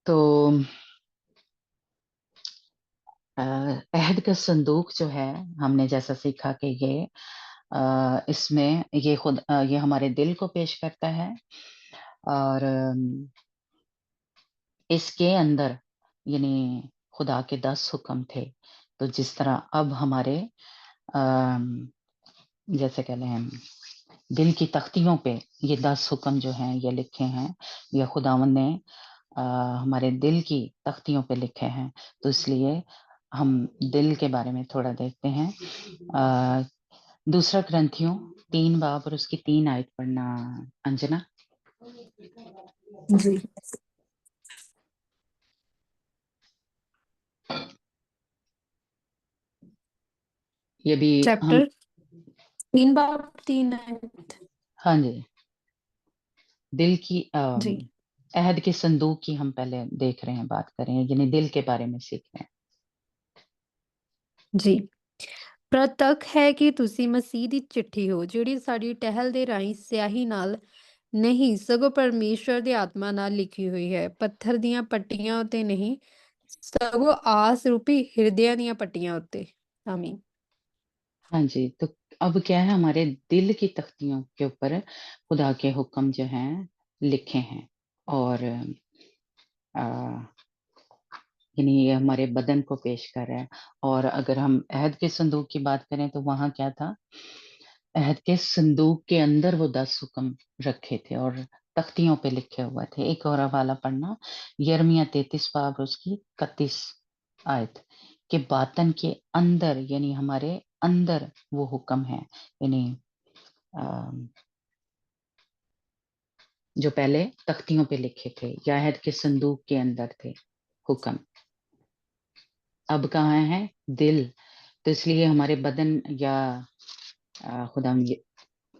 S1: تو عہد کا صندوق جو ہے، ہم نے جیسا سیکھا کہ یہ اس میں یہ ہمارے دل کو پیش کرتا ہے، اور اس کے اندر یعنی خدا کے 10 حکم تھے. تو جس طرح اب ہمارے جیسے کہ لیں دل کی تختیوں پہ یہ 10 حکم جو ہیں یہ لکھے ہیں، یہ خداوند نے ہمارے دل کی تختیوں پہ لکھے ہیں. تو اس لیے ہم دل کے بارے میں تھوڑا دیکھتے ہیں. دوسرا کرنتھیوں 3 باب اور اس کی 3 آیت پڑھنا انجنا.
S2: جی
S1: ये भी हम,
S2: चैप्टर 3 बाब 3 है।
S1: हाँ जी, दिल की
S2: जी
S1: अहद के संदूक की हम पहले देख रहे हैं, बात कर रहे हैं, यानी दिल के बारे में सीख रहे हैं।
S2: ਜੀ ਪ੍ਰਤੱਖ ਹੈ ਕਿ ਤੁਸੀਂ ਮਸੀਹ ਦੀ ਚਿੱਠੀ ਹੋ, ਜਿਹੜੀ ਸਾਡੀ ਟਹਿਲ ਦੇ ਰਾਹੀਂ ਸਿਆਹੀ ਨਾਲ ਨਹੀਂ, ਸਗੋਂ ਪਰਮੇਸ਼ਵਰ ਦੀ ਆਤਮਾ ਨਾਲ ਲਿਖੀ ਹੋਈ ਹੈ, ਪੱਥਰ ਦੀਆਂ ਪੱਟੀਆਂ ਉੱਤੇ ਨਹੀਂ, ਸਗੋਂ ਆਸ ਰੂਪੀ ਹਿਰਦਿਆਂ ਦੀਆਂ ਪੱਟੀਆਂ ਉੱਤੇ। ਆਮੀਨ।
S1: हाँ जी, तो अब क्या है, हमारे दिल की तख्तियों के ऊपर खुदा के हुक्म जो हैं लिखे हैं, और आ, यानी ये हमारे बदन को पेश कर रहा है। और अगर हम अहद के संदूक की बात करें तो वहां क्या था, अहद के संदूक के अंदर वो 10 हुक्म रखे थे और तख्तियों पे लिखे हुए थे। एक और हवाला पढ़ना, यिर्मयाह 33 बाब उसकी 31 आयत, के बातन के अंदर, यानी हमारे अंदर वो हुक्म है, यानी अम, जो पहले तख्तियों पे लिखे थे या अहद के संदूक के अंदर थे हुक्म, अब कहाँ है, दिल। तो इसलिए हमारे बदन या खुदा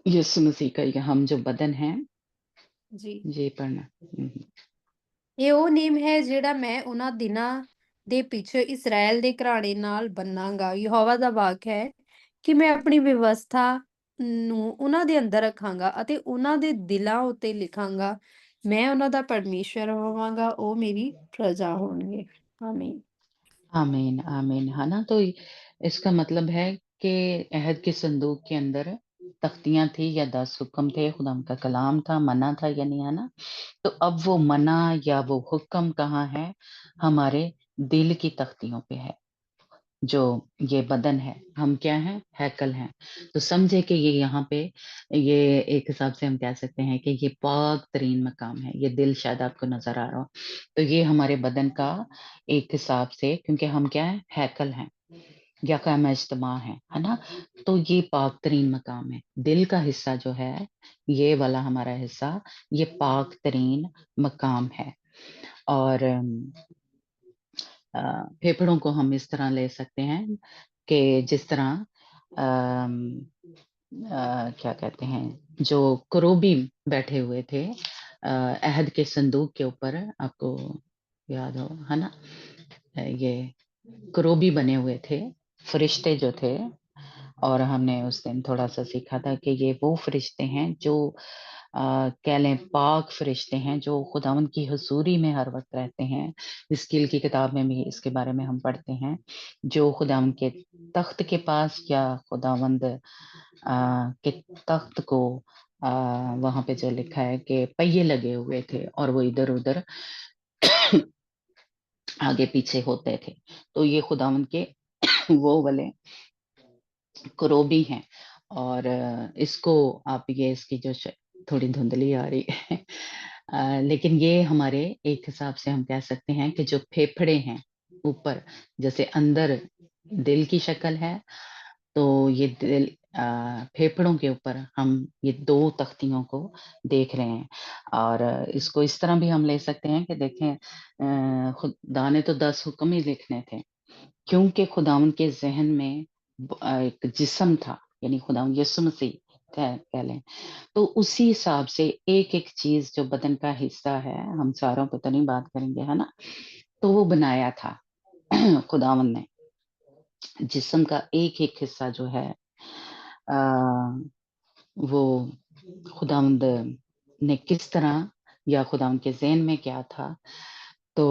S1: यीशु मसीह का या हम जो बदन है,
S2: ਜੀ
S1: ये पढ़ना।
S2: ਇਹ ਉਹ ਨੇਮ ਹੈ ਜਿਹੜਾ ਮੈਂ ਉਹਨਾਂ ਦਿਨਾਂ ਦੇ ਪਿੱਛੇ ਇਸਰਾਇਲ ਦੇ ਘਰਾਣੇ ਨਾਲ ਬੰਨਾਂਗਾ। ਯਹੋਵਾ ਦਾ ਵਾਕ ਹੈ ਕਿ ਮੈਂ ਆਪਣੀ ਵਿਵਸਥਾ ਨੂੰ ਉਹਨਾਂ ਦੇ ਅੰਦਰ ਰੱਖਾਂਗਾ ਅਤੇ ਉਹਨਾਂ ਦੇ ਦਿਲਾਂ ਉੱਤੇ ਲਿਖਾਂਗਾ। ਮੈਂ ਉਹਨਾਂ ਦਾ ਪਰਮੇਸ਼ਰ ਹੋਵਾਂਗਾ, ਉਹ ਮੇਰੀ ਪ੍ਰਜਾ होंगे। आमीन।
S1: आमीन आमीन, है ना। तो इसका मतलब है कि अहद के संदूक के अंदर तख्तियां थी या 10 हुक्म थे, खुदा का कलाम था, मना था, यानी, है ना। तो अब वो मना या वो हुक्म कहाँ है, हमारे दिल की तख्तियों पे है। जो ये बदन है, हम क्या हैं, हैकल हैं। तो समझे कि ये यहाँ पे, ये एक हिसाब से हम कह सकते हैं कि ये पाक तरीन मकाम है। ये दिल शायद आपको नजर आ रहा हो, तो ये हमारे बदन का एक हिसाब से, क्योंकि हम क्या है, हैकल हैं या क़याम इज्तिमा है ना। तो ये पाक तरीन मकाम है। दिल का हिस्सा जो है, ये वाला हमारा हिस्सा, ये पाक तरीन मकाम है। और फेफड़ों को हम इस तरह ले सकते हैं कि जिस तरह क्या कहते हैं, जो करोबीम बैठे हुए थे अहद के संदूक के ऊपर, आपको याद हो, है ना। ये करोबी बने हुए थे, फरिश्ते जो थे। और हमने उस दिन थोड़ा सा सीखा था कि ये वो फरिश्ते हैं जो कह लें पाक फरिश्ते हैं, जो खुदावंद की हुजूरी में हर वक्त रहते हैं। स्किल की किताब में भी इसके बारे में हम पढ़ते हैं, जो खुदावंद के तख्त के पास या खुदावंद के तख्त को वहां पे जो लिखा है कि पहिए लगे हुए थे और वो इधर उधर आगे पीछे होते थे। तो ये खुदावंद के वो वाले क्रोबी हैं। और इसको आप ये इसकी जो थोड़ी धुंधली आ रही है लेकिन ये हमारे एक हिसाब से हम कह सकते हैं कि जो फेफड़े हैं ऊपर, जैसे अंदर दिल की शक्ल है, तो ये दिल फेफड़ों के ऊपर हम ये 2 तख्तियों को देख रहे हैं। और इसको इस तरह भी हम ले सकते हैं कि देखें, खुदा ने तो 10 हुक्म ही लिखने थे, क्योंकि खुदावंद के ज़हन में एक जिस्म था, यानी खुदावंद यीशु मसीह कह लें। तो उसी हिसाब से एक-एक चीज़ जो बदन का हिस्सा है, हम सारों पे तो नहीं बात करेंगे, है ना? तो वो बनाया था खुदावंद ने। जिस्म का एक-एक हिस्सा जो है अ, वो खुदावंद ने किस तरह, या खुदावंद के ज़हन में क्या था, तो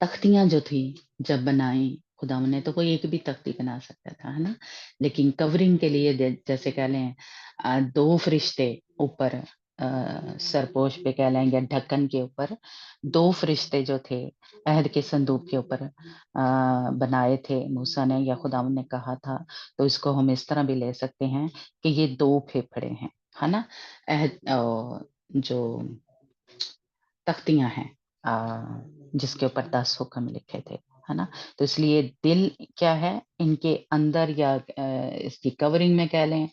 S1: तख्तियाँ जो थी जब बनाई खुदावन ने, तो कोई एक भी तख्ती बना सकता था, है ना। लेकिन कवरिंग के लिए जैसे कह लें 2 फरिश्ते ऊपर सरपोश पे कह लें या ढक्कन के ऊपर 2 फरिश्ते जो थे अहद के संदूक के ऊपर बनाए थे मूसा ने या खुदावन ने कहा था। तो इसको हम इस तरह भी ले सकते हैं कि ये 2 फेफड़े हैं, है ना। अहद जो तख्तियां हैं जिसके ऊपर 10 हुक्म लिखे थे, है ना। तो इसलिए दिल क्या है, इनके अंदर या इसकी कवरिंग में कह लें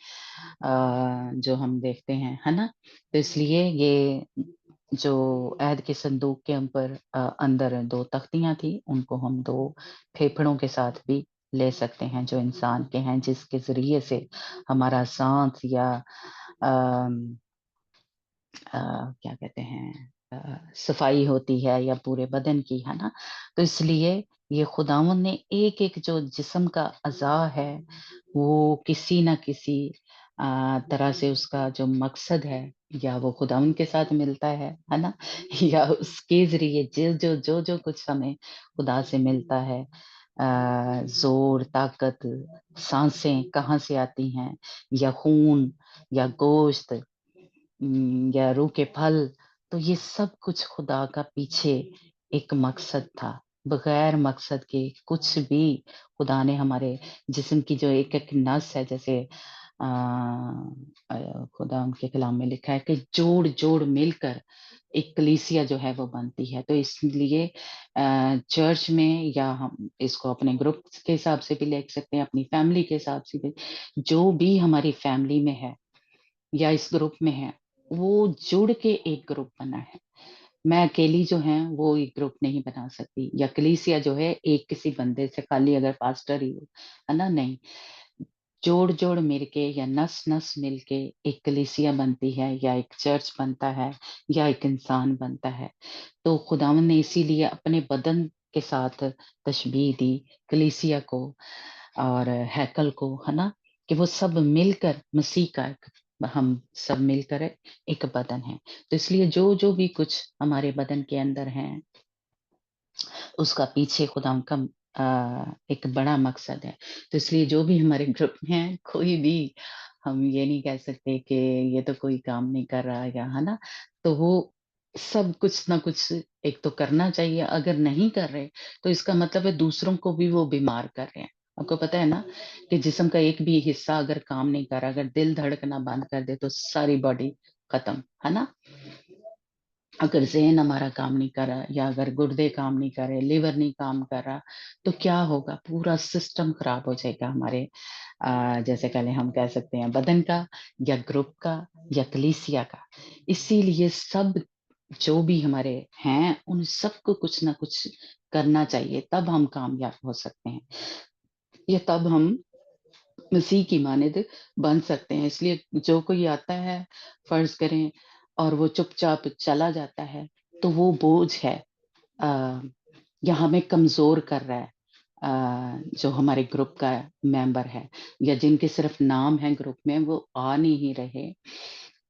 S1: जो हम देखते हैं, है ना। तो इसलिए ये जो अहद के संदूक के ऊपर अंदर 2 तख्तियां थी, उनको हम 2 फेफड़ों के साथ भी ले सकते हैं जो इंसान के हैं, जिसके ज़रिए से हमारा साँस या क्या कहते हैं सफाई होती है या पूरे बदन की, है ना? तो इसलिए ये खुदावंद ने एक-एक जो जिस्म का अज़ा है, वो किसी न किसी तरह से उसका जो मकसद है, या वो खुदावंद के साथ मिलता है ना? या उसके ज़रिए जो कुछ हमें खुदा से मिलता है, ज़ोर, ताकत, साँसें कहाँ से आती हैं, या खून या गोश्त, या रूह के फल, तो ये सब कुछ खुदा का पीछे एक मकसद था। बगैर मकसद के कुछ भी खुदा ने हमारे जिस्म की जो एक-एक नस है, जैसे खुदा उनके कलाम में लिखा है कि जोड़-जोड़ मिलकर एक कलीसिया जो है वो बनती है। तो इसलिए चर्च में, या हम इसको अपने ग्रुप के हिसाब से भी ले सकते हैं, अपनी फैमिली के हिसाब से भी, जो भी हमारी फैमिली में है या इस ग्रुप में है, वो जुड़ के एक ग्रुप बना है। मैं अकेली जो है वो एक ग्रुप नहीं बना सकती, या कलीसिया जो है एक किसी बंदे से, खाली अगर पास्टर ही हो, है ना? नहीं, जोड़-जोड़ मिलके या नस-नस मिलके एक कलीसिया बनती है, या एक चर्च बनता है, या एक इंसान बनता है। तो खुदावंद ने इसीलिए अपने बदन के साथ तशबीह दी कलीसिया को और हैकल को, है ना? कि वो सब मिलकर मसीह का एक, हम सब मिलकर एक बदन है। तो इसलिए जो भी कुछ हमारे बदन के अंदर है, उसका पीछे खुदा का एक बड़ा मकसद है। तो इसलिए जो भी हमारे ग्रुप में है, कोई भी हम ये नहीं कह सकते कि ये तो कोई काम नहीं कर रहा, या है ना? तो वो सब कुछ ना कुछ एक तो करना चाहिए, अगर नहीं कर रहे, तो इसका मतलब है दूसरों को भी वो बीमार कर रहे हैं। आपको पता है ना कि जिस्म का एक भी हिस्सा अगर काम नहीं कर रहा, अगर दिल धड़कना बंद कर दे, तो सारी बॉडी खत्म, है ना? अगर ज़हन हमारा काम नहीं कर रहा, या अगर गुर्दे काम नहीं कर रहे, लिवर नहीं काम कर रहा, तो क्या होगा? पूरा सिस्टम खराब हो जाएगा हमारे, जैसे पहले हम कह सकते हैं बदन का, या ग्रुप का, या कलीसिया का। इसीलिए सब जो भी हमारे हैं, उन सबको कुछ ना कुछ करना चाहिए, तब हम कामयाब हो सकते हैं, या तब हम मसीह की मानद बन सकते हैं। इसलिए जो कोई आता है, फ़र्ज़ करें, और वो चुपचाप चला जाता है, तो वो बोझ है, अ, या हमें कमज़ोर कर रहा है। जो हमारे ग्रुप का मेंबर है, या जिनके सिर्फ़ नाम है ग्रुप में, वो आ नहीं रहे,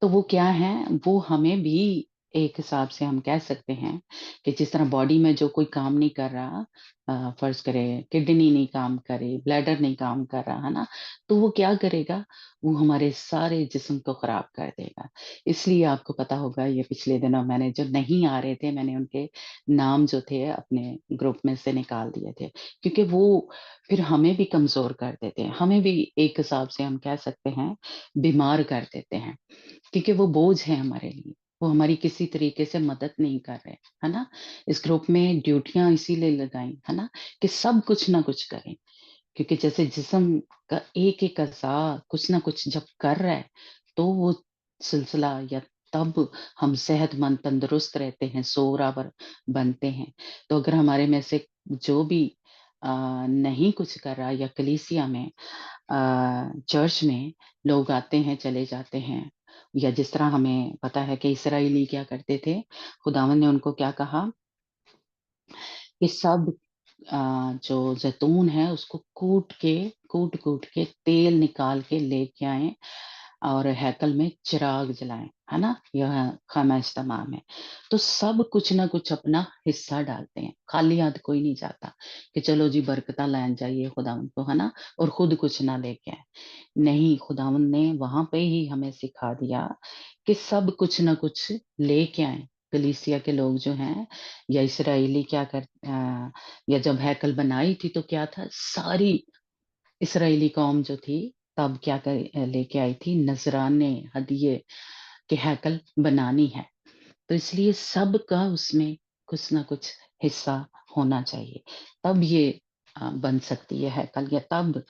S1: तो वो क्या है, वो हमें भी एक हिसाब से हम कह सकते हैं कि जिस तरह बॉडी में जो कोई काम नहीं कर रहा, फ़र्ज़ करें किडनी नहीं काम करे, ब्लैडर नहीं काम कर रहा, है ना? तो वो क्या करेगा? वो हमारे सारे जिस्म को ख़राब कर देगा। इसलिए आपको पता होगा, ये पिछले दिनों मैंने जो नहीं आ रहे थे, मैंने उनके नाम जो थे अपने ग्रुप में से निकाल दिए थे। क्योंकि वो फिर हमें भी कमज़ोर कर देते हैं, हमें भी एक हिसाब से हम कह सकते हैं बीमार कर देते हैं। क्योंकि वो बोझ है हमारे लिए, वो हमारी किसी तरीके से मदद नहीं कर रहे, है ना? इस ग्रुप में ड्यूटियाँ इसीलिए लगाई, है ना? कि सब कुछ ना कुछ करें, क्योंकि जैसे जिस्म का एक-एक अज़ा कुछ ना कुछ जब कर रहा है, तो वो सिलसिला, या तब हम सेहतमंद, तंदुरुस्त रहते हैं, ज़ोरावर बनते हैं। तो अगर हमारे में से जो भी अ, नहीं कुछ कर रहा, या कलीसिया में, चर्च में लोग आते हैं, चले जाते हैं, या जिस तरह हमें पता है कि इस्राएली क्या करते थे, खुदावंद ने उनको क्या कहा कि सब जो ज़ैतून है उसको कूट-कूट के तेल निकाल के लेके आएँ, और हैकल में चिराग जलाएँ, है ना? यह ख़ामा-ए-इज्तिमा में। तो सब कुछ ना कुछ अपना हिस्सा डालते हैं, खाली हाथ कोई नहीं जाता कि चलो जी बरकतां लैन जाइए खुदावंद को, है ना? और खुद कुछ ना लेके आए। नहीं, खुदावंद ने वहाँ पे ही हमें सिखा दिया कि सब कुछ ना कुछ लेके आएँ। कलीसिया के लोग जो हैं, या इस्राएली या जब हैकल बनाई थी, तो क्या था, सारी इस्राएली कौम जो थी, तब लेके आई थी, नज़राने, हदिये, कि हैकल बनानी है। तो इसलिए सबका उसमें कुछ ना कुछ हिस्सा होना चाहिए, तब ये बन सकती है हैकल, या तब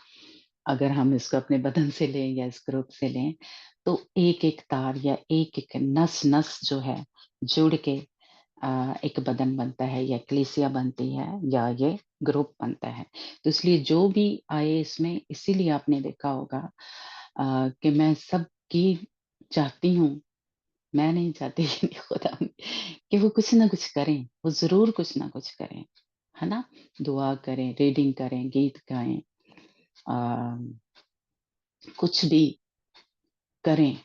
S1: अगर हम इसको अपने बदन से लें या इस ग्रुप से लें, तो एक-एक तार या एक-एक नस-नस जो है जुड़ के एक बदन बनता है या कलीसिया बनती है या ये ग्रुप बनता है। तो इसलिए जो भी आए इसमें, इसीलिए आपने देखा होगा कि मैं सबकी चाहती हूँ, मैं नहीं चाहती कि खुदा कि वो कुछ ना कुछ करें, वो ज़रूर कुछ ना कुछ करें, है ना? दुआ करें, रीडिंग करें, गीत गाएँ, अ, कुछ भी करें।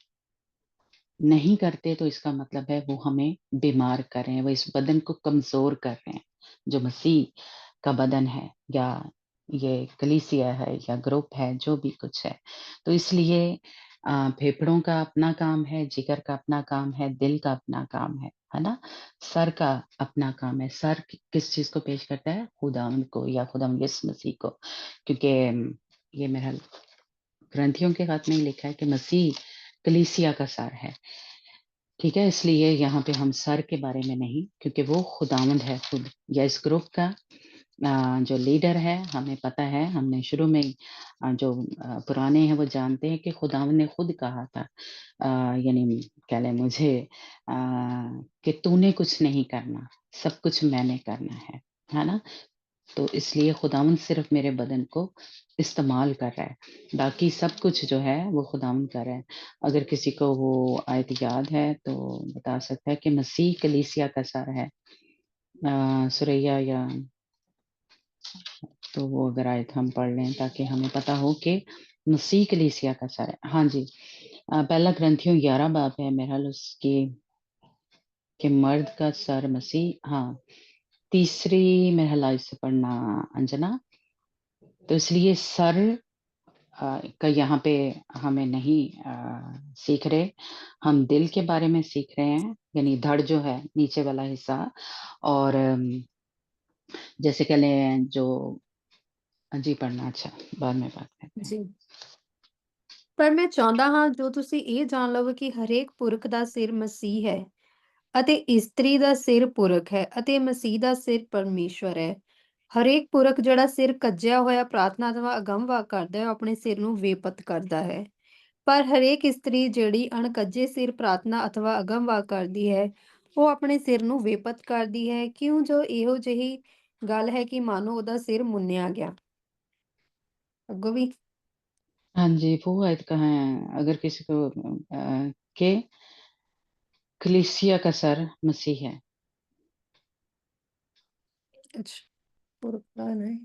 S1: नहीं करते तो इसका मतलब है वो हमें बीमार कर रहे हैं, वो इस बदन को कमज़ोर कर रहे हैं, जो मसीह का बदन है या ये कलीसिया है या ग्रुप है, जो भी कुछ है। तो इसलिए फेफड़ों का अपना काम है, जिगर का अपना काम है, दिल का अपना काम है ना? सर का अपना काम है। सर किस चीज़ को पेश करता है? खुदावंद को या खुदावंद यीशु मसीह को। क्योंकि ये मेरा ग्रंथियों के खत में ही लिखा है कि मसीह कलीसिया का सर है। ठीक है, इसलिए यहाँ पे हम सर के बारे में नहीं, क्योंकि वो खुदावंद है खुद, या इस ग्रुप का जो लीडर है, हमें पता है, हमने शुरू में ही जो पुराने हैं वो जानते हैं कि खुदावंद ने खुद कहा था, यानी कह लें मुझे, कि तूने कुछ नहीं करना, सब कुछ मैंने करना है ना? तो इसलिए खुदावंद सिर्फ मेरे बदन को इस्तेमाल कर रहा है, बाकी सब कुछ जो है वो खुदावंद कर रहा है। अगर किसी को वो आयत याद है तो बता सकता है कि मसीह कलीसिया का सर है। सुरैया या तो वो अगर आयत हम पढ़ लें ताकि हमें पता हो कि मसीह कलीसिया का सर है। हाँ जी, पहला ग्रंथियों 11 बाब है मेरा उसकी, कि मर्द का सर मसीह। हाँ, तीसरी महला इससे पढ़ना अंजना। तो इसलिए सर का यहाँ पे हमें नहीं सीख रहे, हम दिल के बारे में सीख रहे हैं, यानी धड़ जो है नीचे वाला हिस्सा। और जैसे कह लें जो जी पढ़ना, अच्छा बाद में बात करते हैं।
S2: ਜੀ। ਪਰ ਮੈਂ ਚਾਹੁੰਦਾ ਹਾਂ ਜੋ ਤੁਸੀਂ ਇਹ ਜਾਣ ਲਵੋ ਕਿ ਹਰੇਕ ਪੁਰਖ ਦਾ ਸਿਰ ਮਸੀਹ ਹੈ ਅਤੇ ਇਸਤਰੀ ਦਾ ਸਿਰ ਪੁਰਖ ਹੈ ਅਤੇ ਮਸੀਹ ਦਾ ਸਿਰ ਪਰਮੇਸ਼ਵਰ ਹੈ। ਹਰੇਕ ਪੁਰਖ ਜਿਹੜਾ ਸਿਰ ਕੱਜਿਆ ਹੋਇਆ ਪ੍ਰਾਰਥਨਾ ਅਥਵਾ ਅਗੰਮਵਾਕ ਕਰਦਾ ਹੈ, ਉਹ ਆਪਣੇ ਸਿਰ ਨੂੰ ਵੇਪਤ ਕਰਦਾ ਹੈ। ਪਰ ਹਰੇਕ ਇਸਤਰੀ ਜਿਹੜੀ ਅਣਕੱਜੇ ਸਿਰ ਪ੍ਰਾਰਥਨਾ ਅਥਵਾ ਅਗੰਮਵਾਕ ਕਰਦੀ ਹੈ, ਉਹ ਆਪਣੇ ਸਿਰ ਨੂੰ ਵੇਪਤ ਕਰਦੀ ਹੈ, ਕਿਉਂ ਜੋ ਇਹੋ ਜਿਹੀ ਗੱਲ ਹੈ ਕਿ ਮਾਨੋ ਉਹਦਾ ਸਿਰ ਮੁੰਨਿਆ ਗਿਆ। ਅੱਗੋਂ ਵੀ
S1: हाँ जी, वो आयत कहाँ है? अगर किसी को के कलीसिया का सर मसीह है।
S2: ਅੱਛਾ ਪੁਰਖ ਦਾ ਨਹੀਂ।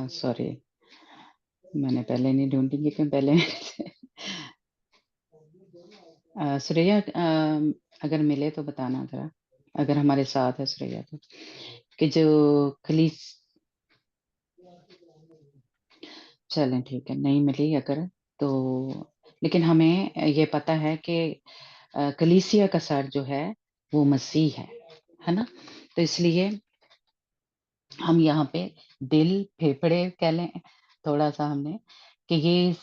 S1: सॉरी, मैंने पहले नहीं ढूंढी, लेकिन पहले सुरैया, अगर मिले तो बताना जरा, अगर हमारे साथ है सुरैया तो, कि जो कलीस चलें ठीक है, नहीं मिली अगर तो, लेकिन हमें ये पता है कि कलीसिया का सर जो है वो मसीह है ना? तो इसलिए हम यहाँ पे दिल, फेफड़े कह लें थोड़ा-सा हमने, कि ये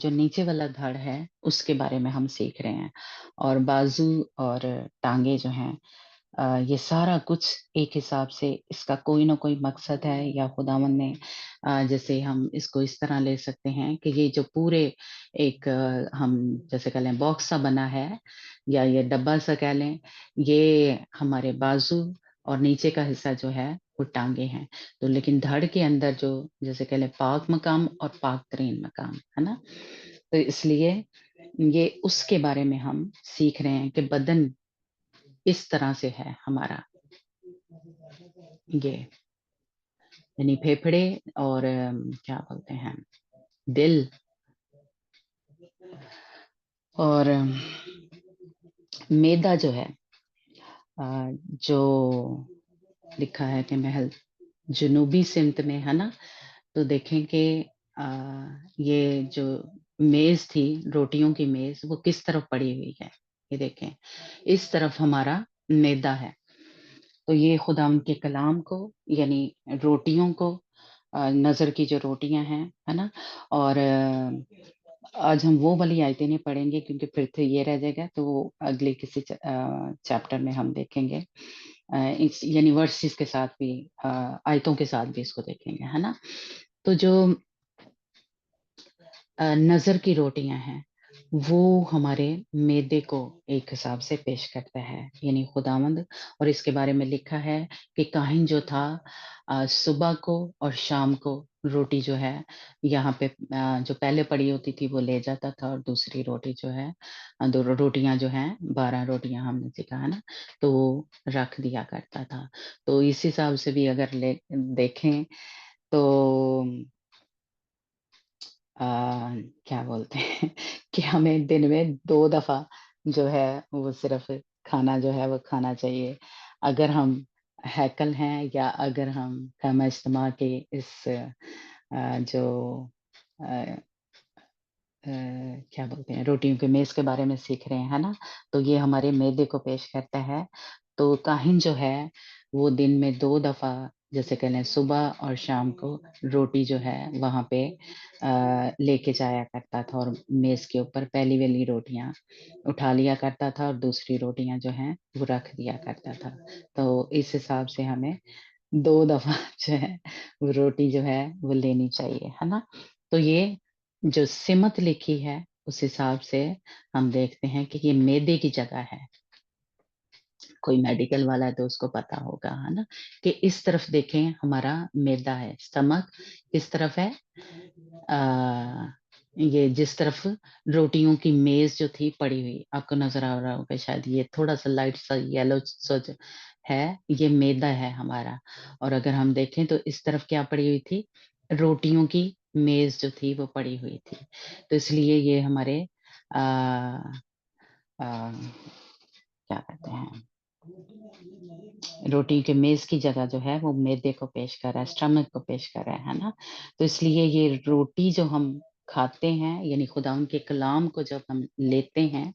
S1: जो नीचे वाला धड़ है, उसके बारे में हम सीख रहे हैं। और बाजू और टाँगे जो हैं, ये सारा कुछ एक हिसाब से इसका कोई ना कोई मकसद है, या खुदावंद ने जैसे हम इसको इस तरह ले सकते हैं कि ये जो पूरे एक हम जैसे कह लें बॉक्स सा बना है, या ये डब्बा सा कह लें, ये हमारे बाजू और नीचे का हिस्सा जो है वो टाँगे हैं। तो लेकिन धड़ के अंदर जो जैसे कह लें पाक मकाम और पाक तरीन मकाम, है ना? तो इसलिए ये उसके बारे में हम सीख रहे हैं कि बदन इस तरह से है हमारा, ये यानी फेफड़े और क्या बोलते हैं, दिल और मैदा जो है, जो लिखा है कि महल जनूबी सिमत में, है ना? तो देखें कि ये जो मेज़ थी, रोटियों की मेज़, वो किस तरफ पड़ी हुई है। ये देखें, इस तरफ हमारा मैदा है। तो ये खुदावंद के कलाम को, यानी रोटियों को, नज़र की जो रोटियाँ हैं, है ना? और आज हम वो वाली आयतें नहीं पढ़ेंगे क्योंकि फिर तो ये रह जाएगा, तो अगले किसी चैप्टर में हम देखेंगे। इस यानी वर्सेस के साथ भी, आयतों के साथ भी इसको देखेंगे, है ना? तो जो नज़र की रोटियाँ हैं, वो हमारे मैदे को एक हिसाब से पेश करता है, यानी खुदावंद। और इसके बारे में लिखा है कि काहिन जो था सुबह को और शाम को रोटी जो है यहाँ पे जो पहले पड़ी होती थी वो ले जाता था, और दूसरी रोटी जो है 2 रोटियाँ जो हैं 12 रोटियाँ हमने सीखा है ना, तो वो रख दिया करता था। तो इस हिसाब से भी अगर ले देखें तो अ, क्या बोलते हैं कि हमें दिन में 2 दफ़ा जो है वो सिर्फ़ खाना जो है वो खाना चाहिए। अगर हम हैकल हैं या अगर हम ख़ैमा इज्तिमा के इस जो अ क्या बोलते हैं रोटियों के मेज़ के बारे में सीख रहे हैं, है ना? तो ये हमारे मैदे को पेश करता है। तो काहिन जो है वो दिन में 2 दफ़ा जैसे कह लें सुबह और शाम को रोटी जो है वहाँ पे लेके जाया करता था, और मेज़ के ऊपर पहली वाली रोटियाँ उठा लिया करता था और दूसरी रोटियाँ जो हैं वो रख दिया करता था। तो इस हिसाब से हमें 2 दफ़ा जो है वो रोटी जो है वो लेनी चाहिए, है ना? तो ये जो सिमत लिखी है उस हिसाब से हम देखते हैं कि ये मैदे की जगह है। कोई मेडिकल वाला है तो उसको पता होगा, है ना? कि इस तरफ देखें हमारा मैदा है, स्टमक किस तरफ है? ये जिस तरफ रोटियों की मेज़ जो थी पड़ी हुई, आपको नज़र आ रहा होगा शायद, ये थोड़ा-सा लाइट सा येलो सा जो है, ये मैदा है हमारा। और अगर हम देखें तो इस तरफ क्या पड़ी हुई थी? रोटियों की मेज़ जो थी वो पड़ी हुई थी। तो इसलिए ये हमारे अ अ, क्या कहते हैं, रोटी के मेज़ की जगह जो है वो मैदे को पेश कर रहा है, स्टमक को पेश कर रहा है ना? तो इसलिए ये रोटी जो हम खाते हैं यानी खुदावंद के कलाम को जब हम लेते हैं,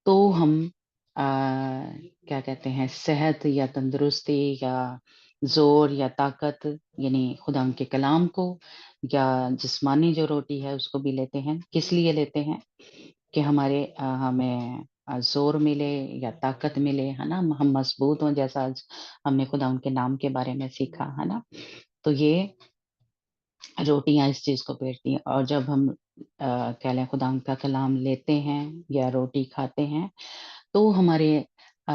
S1: तो हम क्या कहते हैं सेहत या तंदुरुस्ती या ज़ोर या ताकत यानी खुदावंद के कलाम को या जिस्मानी जो रोटी है उसको भी लेते हैं। किस लिए लेते हैं? कि हमारे हमें ज़ोर मिले या ताकत मिले, है ना? हम मज़बूत हों जैसा आज हमने खुदा उनके नाम के बारे में सीखा, है ना? तो ये रोटियाँ इस चीज़ को पेड़ती हैं, और जब हम कह लें खुदा का कलाम लेते हैं या रोटी खाते हैं, तो हमारे अ,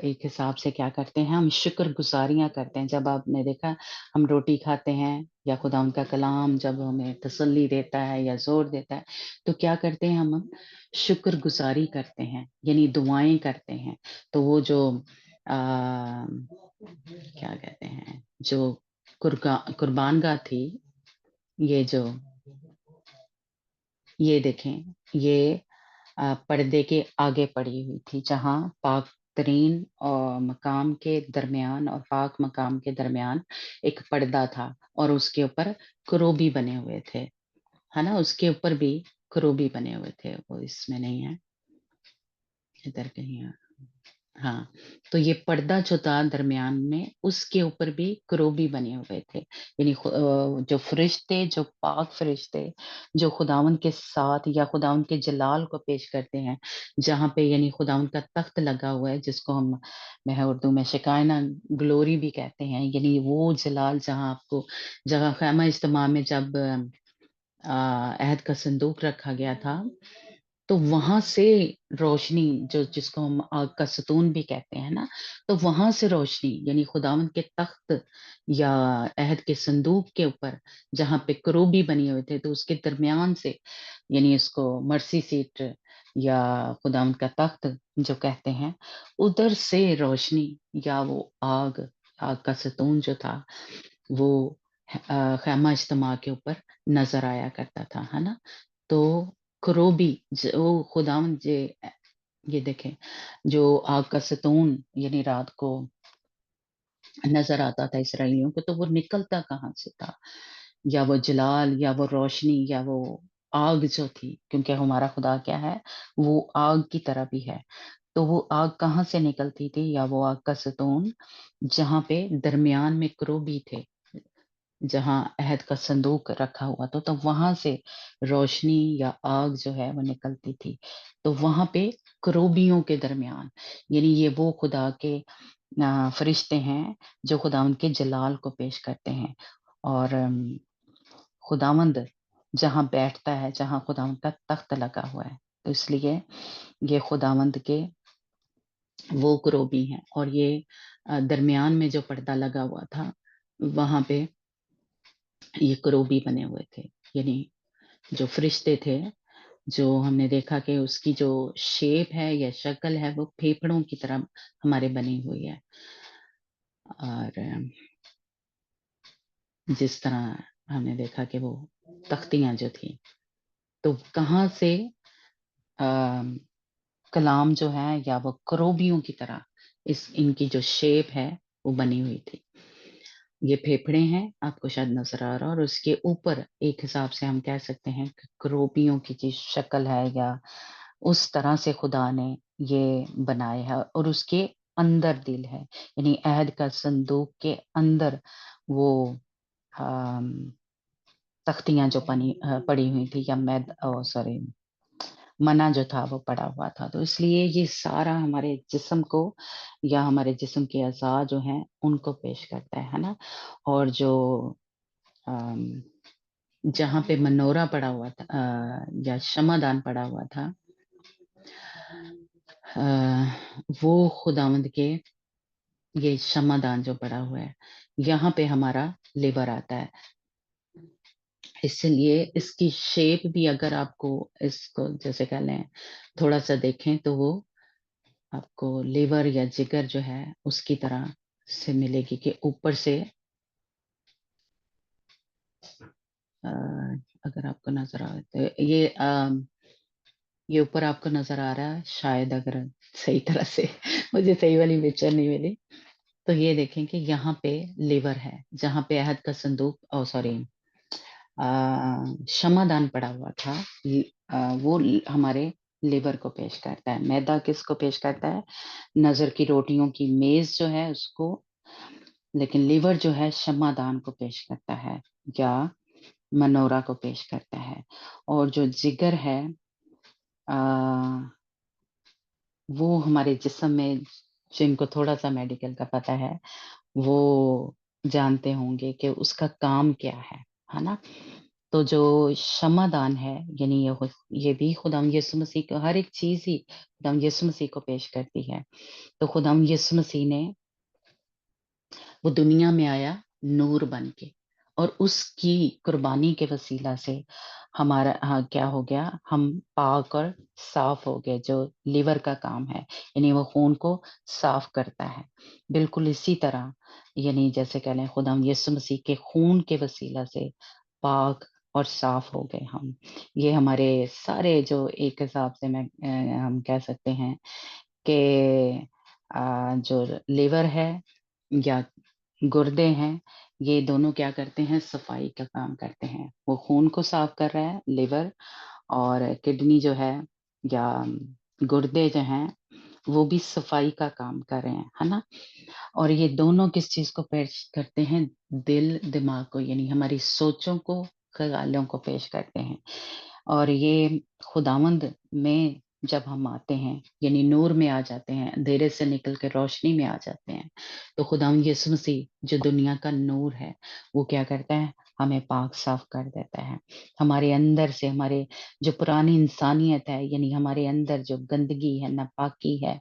S1: एक हिसाब से क्या करते हैं हम शुक्रगुज़ारियाँ करते हैं। जब आपने देखा हम रोटी खाते हैं या खुदा उनका कलाम जब हमें तसल्ली देता है या ज़ोर देता है, तो क्या करते हैं हम शुक्रगुज़ारी करते हैं, यानी दुआएँ करते हैं। तो वो जो क्या कहते हैं, जो कुर्बानगाह थी, ये जो ये देखें, ये पर्दे के आगे पड़ी हुई थी, जहाँ पाक-तरीन मकाम के दरमियान और पाक मकाम के दरमियान एक पर्दा था, और उसके ऊपर करूबी बने हुए थे, है ना? उसके ऊपर भी करूबी बने हुए थे, वो इसमें नहीं है, इधर कहीं है। हाँ, तो ये पर्दा जो था दरमियान में, उसके ऊपर भी करूबी बने हुए थे। यानी जो फरिश्ते, जो पाक फरिश्ते, जो खुदावंद के साथ या खुदावंद के जलाल को पेश करते हैं, जहाँ पे यानी खुदावंद का तख्त लगा हुआ है, जिसको हम मैं उर्दू में शिकायना ग्लोरी भी कहते हैं, यानी वो जलाल जहाँ आपको जहाँ ख़ैमा इज्तिमा में जब अहद का संदूक रखा गया था, तो वहाँ से रोशनी जो जिसको हम आग का सतून भी कहते हैं ना, तो वहाँ से रोशनी यानी खुदावंद के तख्त या अहद के संदूक के ऊपर जहाँ पे करूबी बने हुए थे, तो उसके दरमियान से यानी इसको मर्सी सीट या खुदावंद का तख्त जो कहते हैं, उधर से रोशनी या वो आग आग का सतून जो था वो ख़ैमा इज्तिमा के ऊपर नज़र आया करता था, है ना? तो करोबी जो खुदावंद ये देखें, जो आग का सतून यानी रात को नज़र आता था इस्राएलियों को, तो वो निकलता कहाँ से था? या वो जलाल या वो रोशनी या वो आग जो थी, क्योंकि हमारा खुदा क्या है? वो आग की तरह भी है। तो वो आग कहाँ से निकलती थी, या वो आग का सतून जहाँ पे दरमियान में करूबी थे, जहाँ अहद का संदूक रखा हुआ था, तो वहां से रोशनी या आग जो है वो निकलती थी। तो वहां पे करूबियों के दरमियान यानी ये वो खुदा के फरिश्ते हैं जो खुदा उनके जलाल को पेश करते हैं। और खुदावंद جہاں بیٹھتا ہے، جہاں خداوند کا تخت لگا ہوا ہے۔ تو اس لیے یہ خداوند کے وہ کروبی ہیں، اور یہ درمیان میں جو پردہ لگا ہوا تھا وہاں پہ یہ کروبی بنے ہوئے تھے، یعنی جو فرشتے تھے، جو ہم نے دیکھا کہ اس کی جو شیپ ہے یا شکل ہے وہ پھیپھڑوں کی طرح ہمارے بنی ہوئی ہے، اور جس طرح ہم نے دیکھا کہ وہ تختیاں جو تھی، تو کہاں سے کلام جو ہے یا وہ کروبیوں کی طرح ان کی جو شیپ ہے وہ بنی ہوئی تھی۔ یہ پھیپھڑے ہیں، آپ کو شاید نظر آ رہا، اور اس کے اوپر ایک حساب سے ہم کہہ سکتے ہیں کہ کروبیوں کی جو شکل ہے یا اس طرح سے خدا نے یہ بنائے ہے، اور اس کے اندر دل ہے، یعنی عہد کا صندوق کے اندر وہ تختیاں جو پڑی ہوئی تھی، یا سوری منا جو تھا وہ پڑا ہوا تھا۔ تو اس لیے یہ سارا ہمارے جسم کو یا ہمارے جسم کے اعضاء جو ہیں ان کو پیش کرتا ہے نا۔ اور جو جہاں پہ منورہ پڑا ہوا تھا یا شمعدان پڑا ہوا تھا، وہ خداوند کے یہ شمعدان جو پڑا ہوا ہے، یہاں پہ ہمارا لیور آتا ہے۔ اس لیے اس کی شیپ بھی اگر آپ کو اس کو جیسے کہہ لیں تھوڑا سا دیکھیں تو وہ آپ کو لیور یا جگر جو ہے اس کی طرح سے ملے گی، کہ اوپر سے اگر آپ کو نظر آئے تو یہ اوپر آپ کو نظر آ رہا ہے شاید، اگر صحیح طرح سے مجھے صحیح والی پکچر نہیں ملی، تو یہ دیکھیں کہ یہاں پہ لیور ہے، جہاں پہ عہد کا صندوق سوری شمعدان پڑا ہوا تھا، وہ ہمارے لیور کو پیش کرتا ہے۔ میدا کس کو پیش کرتا ہے؟ نظر کی روٹیوں کی میز جو ہے اس کو، لیکن لیور جو ہے شمعدان کو پیش کرتا ہے یا منورہ کو پیش کرتا ہے۔ اور جو جگر ہے وہ ہمارے جسم میں، جن کو تھوڑا سا میڈیکل کا پتہ ہے وہ جانتے ہوں گے کہ اس کا کام کیا ہے نا۔ تو جو شمعدان ہے، یعنی یہ بھی خداوند یسوع مسیح کو، ہر ایک چیز ہی خداوند یسوع مسیح کو پیش کرتی ہے۔ تو خداوند یسوع مسیح نے وہ دنیا میں آیا نور بن کے، اور اس کی قربانی کے وسیلہ سے ہمارا کیا ہو گیا، ہم پاک اور صاف ہو گئے۔ جو لیور کا کام ہے، یعنی وہ خون کو صاف کرتا ہے، بالکل اسی طرح یعنی جیسے کہہ لیں خداوند یسوع مسیح کے خون کے وسیلہ سے پاک اور صاف ہو گئے ہم۔ یہ ہمارے سارے جو ایک حساب سے ہم کہہ سکتے ہیں کہ جو لیور ہے یا گردے ہیں، یہ دونوں کیا کرتے ہیں؟ صفائی کا کام کرتے ہیں۔ وہ خون کو صاف کر رہا ہے لیور، اور کڈنی جو ہے یا گردے جو ہیں وہ بھی صفائی کا کام کر رہے ہیں، ہے نا۔ اور یہ دونوں کس چیز کو پیش کرتے ہیں؟ دل دماغ کو، یعنی ہماری سوچوں کو، خیالوں کو پیش کرتے ہیں۔ اور یہ خداوند میں جب ہم آتے ہیں، یعنی نور میں آ جاتے ہیں، اندھیرے سے نکل کے روشنی میں آ جاتے ہیں، تو خداوند یسوع مسیح جو دنیا کا نور ہے وہ کیا کرتا ہے؟ ہمیں پاک صاف کر دیتا ہے۔ ہمارے اندر سے ہمارے جو پرانی انسانیت ہے، یعنی ہمارے اندر جو گندگی ہے، ناپاکی ہے،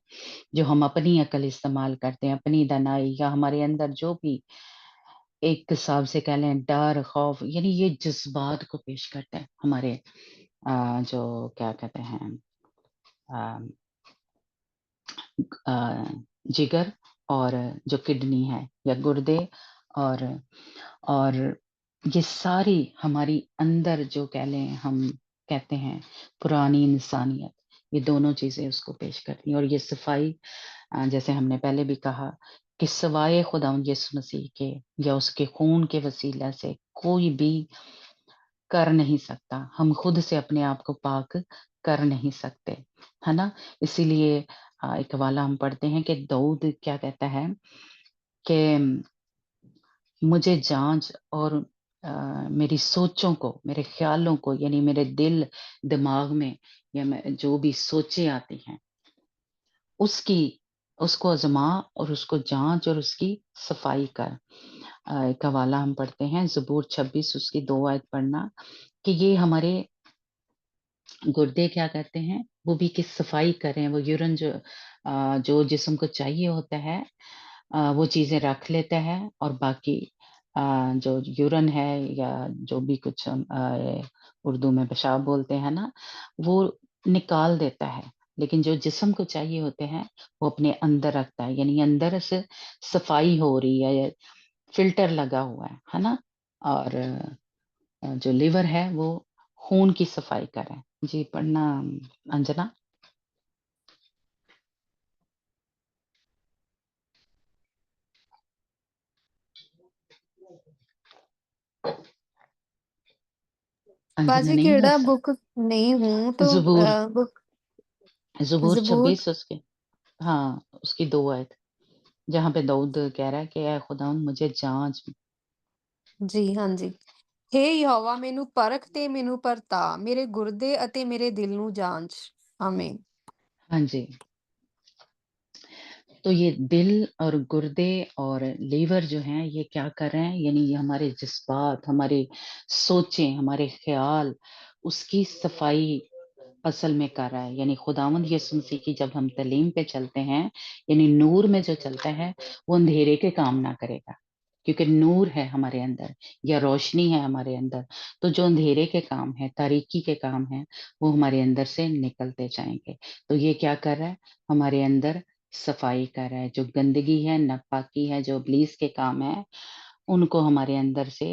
S1: جو ہم اپنی عقل استعمال کرتے ہیں، اپنی دانائی، یا ہمارے اندر جو بھی ایک حساب سے کہہ لیں ڈر، خوف، یعنی یہ جذبات کو پیش کرتا ہے ہمارے جو کیا کہتے ہیں جگر، اور جو کڈنی ہے یا گردے، اور یہ ساری ہماری اندر جو کہہ لیں ہم کہتے ہیں پرانی انسانیت، یہ دونوں چیزیں اس کو پیش کرتی ہیں۔ اور یہ صفائی جیسے ہم نے پہلے بھی کہا کہ سوائے خداوند یسوع مسیح کے یا اس کے خون کے وسیلہ سے کوئی بھی کر نہیں سکتا، ہم خود سے اپنے آپ کو پاک کر نہیں سکتے، ہے نا۔ اسی لیے ایک حوالہ ہم پڑھتے ہیں کہ داؤد کیا کہتا ہے کہ مجھے جانچ، اور میری سوچوں کو، میرے خیالوں کو، یعنی میرے دل دماغ میں یا جو بھی سوچیں آتی ہیں اس کو آزما، اور اس کو جانچ، اور اس کی صفائی کر۔ एक हवाला हम पढ़ते हैं ज़बूर 26 उसकी 2 आयत पढ़ना कि ये हमारे गुर्दे क्या करते हैं, वो भी की सफाई करें, वो यूरिन जो जिस्म को चाहिए होता है वो चीज़ें रख लेता है और बाकी जो यूरिन है या जो भी कुछ हम उर्दू में पेशाब बोलते हैं ना, वो निकाल देता है। लेकिन जो जिस्म को चाहिए होते हैं, वो अपने अंदर रखता है, यानी अंदर से सफाई हो रही है, या फ़िल्टर लगा हुआ है ना? और जो लिवर है वो खून की सफाई करे। जी, पढ़ना अंजना। अंजना
S2: बाजी
S1: नहीं हो
S2: केड़ा बुक नहीं हूँ तो
S1: ज़बूर
S2: बुक
S1: ज़बूर
S2: ज़बूर
S1: 26 उसके हाँ, उसकी 2 आयत जहाँ पे दाऊद कह रहा है कि ऐ खुदावंद मुझे जाँच।
S2: जी, हाँ जी। हे यहोवा ਮੈਨੂੰ ਪਰਖ ਤੇ ਮੈਨੂੰ ਪਰਤਾ, ਮੇਰੇ ਗੁਰਦੇ ਅਤੇ ਮੇਰੇ ਦਿਲ ਨੂੰ ਜਾਂਚ। ਆमीन।
S1: हाँ जी। तो ये दिल और गुर्दे और लीवर जो हैं ये क्या कर रहे हैं, यानी ये हमारे जज़्बात, हमारी सोचें, हमारे ख़्याल उसकी सफाई असल में कर रहा है। यानी खुदावंद यीशु मसीह की जब हम तालीम पे चलते हैं, यानी नूर में जो चलता है, वो अंधेरे के काम ना करेगा। क्योंकि नूर है हमारे अंदर या रोशनी है हमारे अंदर, तो जो अंधेरे के काम है, तारीकी के काम हैं, वो हमारे अंदर से निकलते जाएँगे। तो ये क्या कर रहा है, हमारे अंदर सफाई कर रहा है। जो गंदगी है, नापाकी है, जो इब्लीस के काम हैं, उनको हमारे अंदर से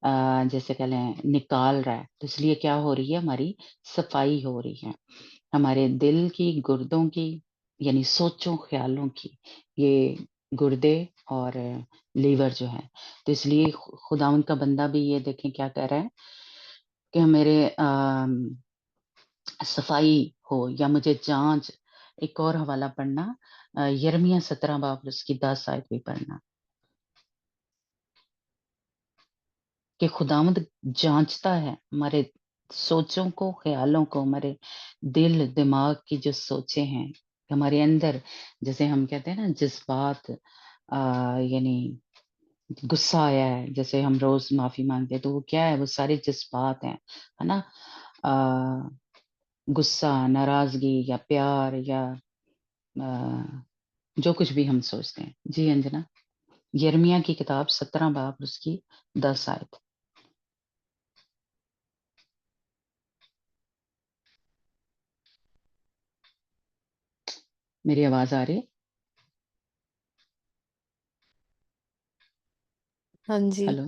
S1: जैसे कह लें निकाल रहा है। तो इसलिए क्या हो रही है, हमारी सफाई हो रही है। हमारे दिल की, गुर्दों की यानी सोचों ख़्यालों की, ये गुर्दे और लीवर जो है। तो इसलिए खुदावंद का बंदा भी ये देखें क्या कह रहा है कि मेरे सफाई हो या मुझे जाँच। एक और हवाला पढ़ना यिर्मयाह 17 बाब उसकी 10 आयत भी पढ़ना कि खुदावंद जाँचता है हमारे सोचों को, ख़्यालों को, हमारे दिल, दिमाग की जो सोचें हैं, हमारे अंदर जैसे हम कहते हैं ना जज़्बात यानी गुस्सा आया है, जैसे हम रोज़ माफ़ी माँगते हैं, तो वो क्या है, वो सारे जज़्बात हैं, है ना? अ, गुस्सा, नाराज़गी या प्यार या अ, जो कुछ भी हम सोचते हैं। जी, अंजना। यिर्मयाह की किताब 17 बाब उसकी 10 आयत। मेरी आवाज़ आ रही है?
S2: हाँ जी।
S1: हेलो?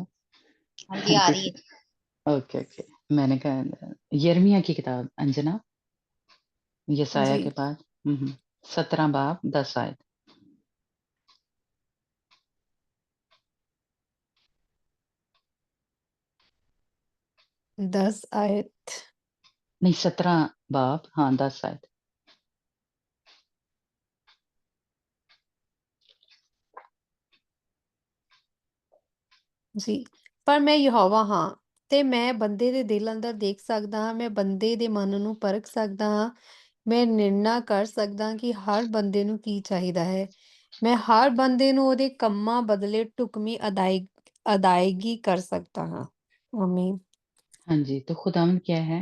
S3: हाँ जी,
S1: हाँ
S3: आ
S1: जी,
S3: रही है।
S1: Okay, okay. मैंने कहा यिर्मयाह की किताब अंजना, यशायाह
S2: जी,
S1: के बाद 17 बाब 10 आयत।
S2: 10 आयत।
S1: नहीं 17 बाब हाँ, 10 आयत।
S2: ਜੀ, ਪਰ ਮੈਂ ਯਹੋਵਾ ਹਾਂ ਤੇ ਮੈਂ ਬੰਦੇ ਦੇ ਦਿਲ ਅੰਦਰ ਦੇਖ ਸਕਦਾ ਹਾਂ, ਮੈਂ ਬੰਦੇ ਦੇ ਮਨ ਨੂੰ ਪਰਖ ਸਕਦਾ ਹਾਂ, ਮੈਂ ਨਿਰਣਾ ਕਰ ਸਕਦਾ ਹਾਂ ਕਿ ਹਰ ਬੰਦੇ ਨੂੰ ਕੀ ਚਾਹੀਦਾ ਹੈ। ਮੈਂ ਹਰ ਬੰਦੇ ਨੂੰ ਉਹਦੇ ਕੰਮਾਂ ਬਦਲੇ ਢੁਕਵੀਂ ਅਦਾਇਗੀ ਕਰ सकता हाँ। आमीन।
S1: हाँ जी, तो खुदावंद क्या है?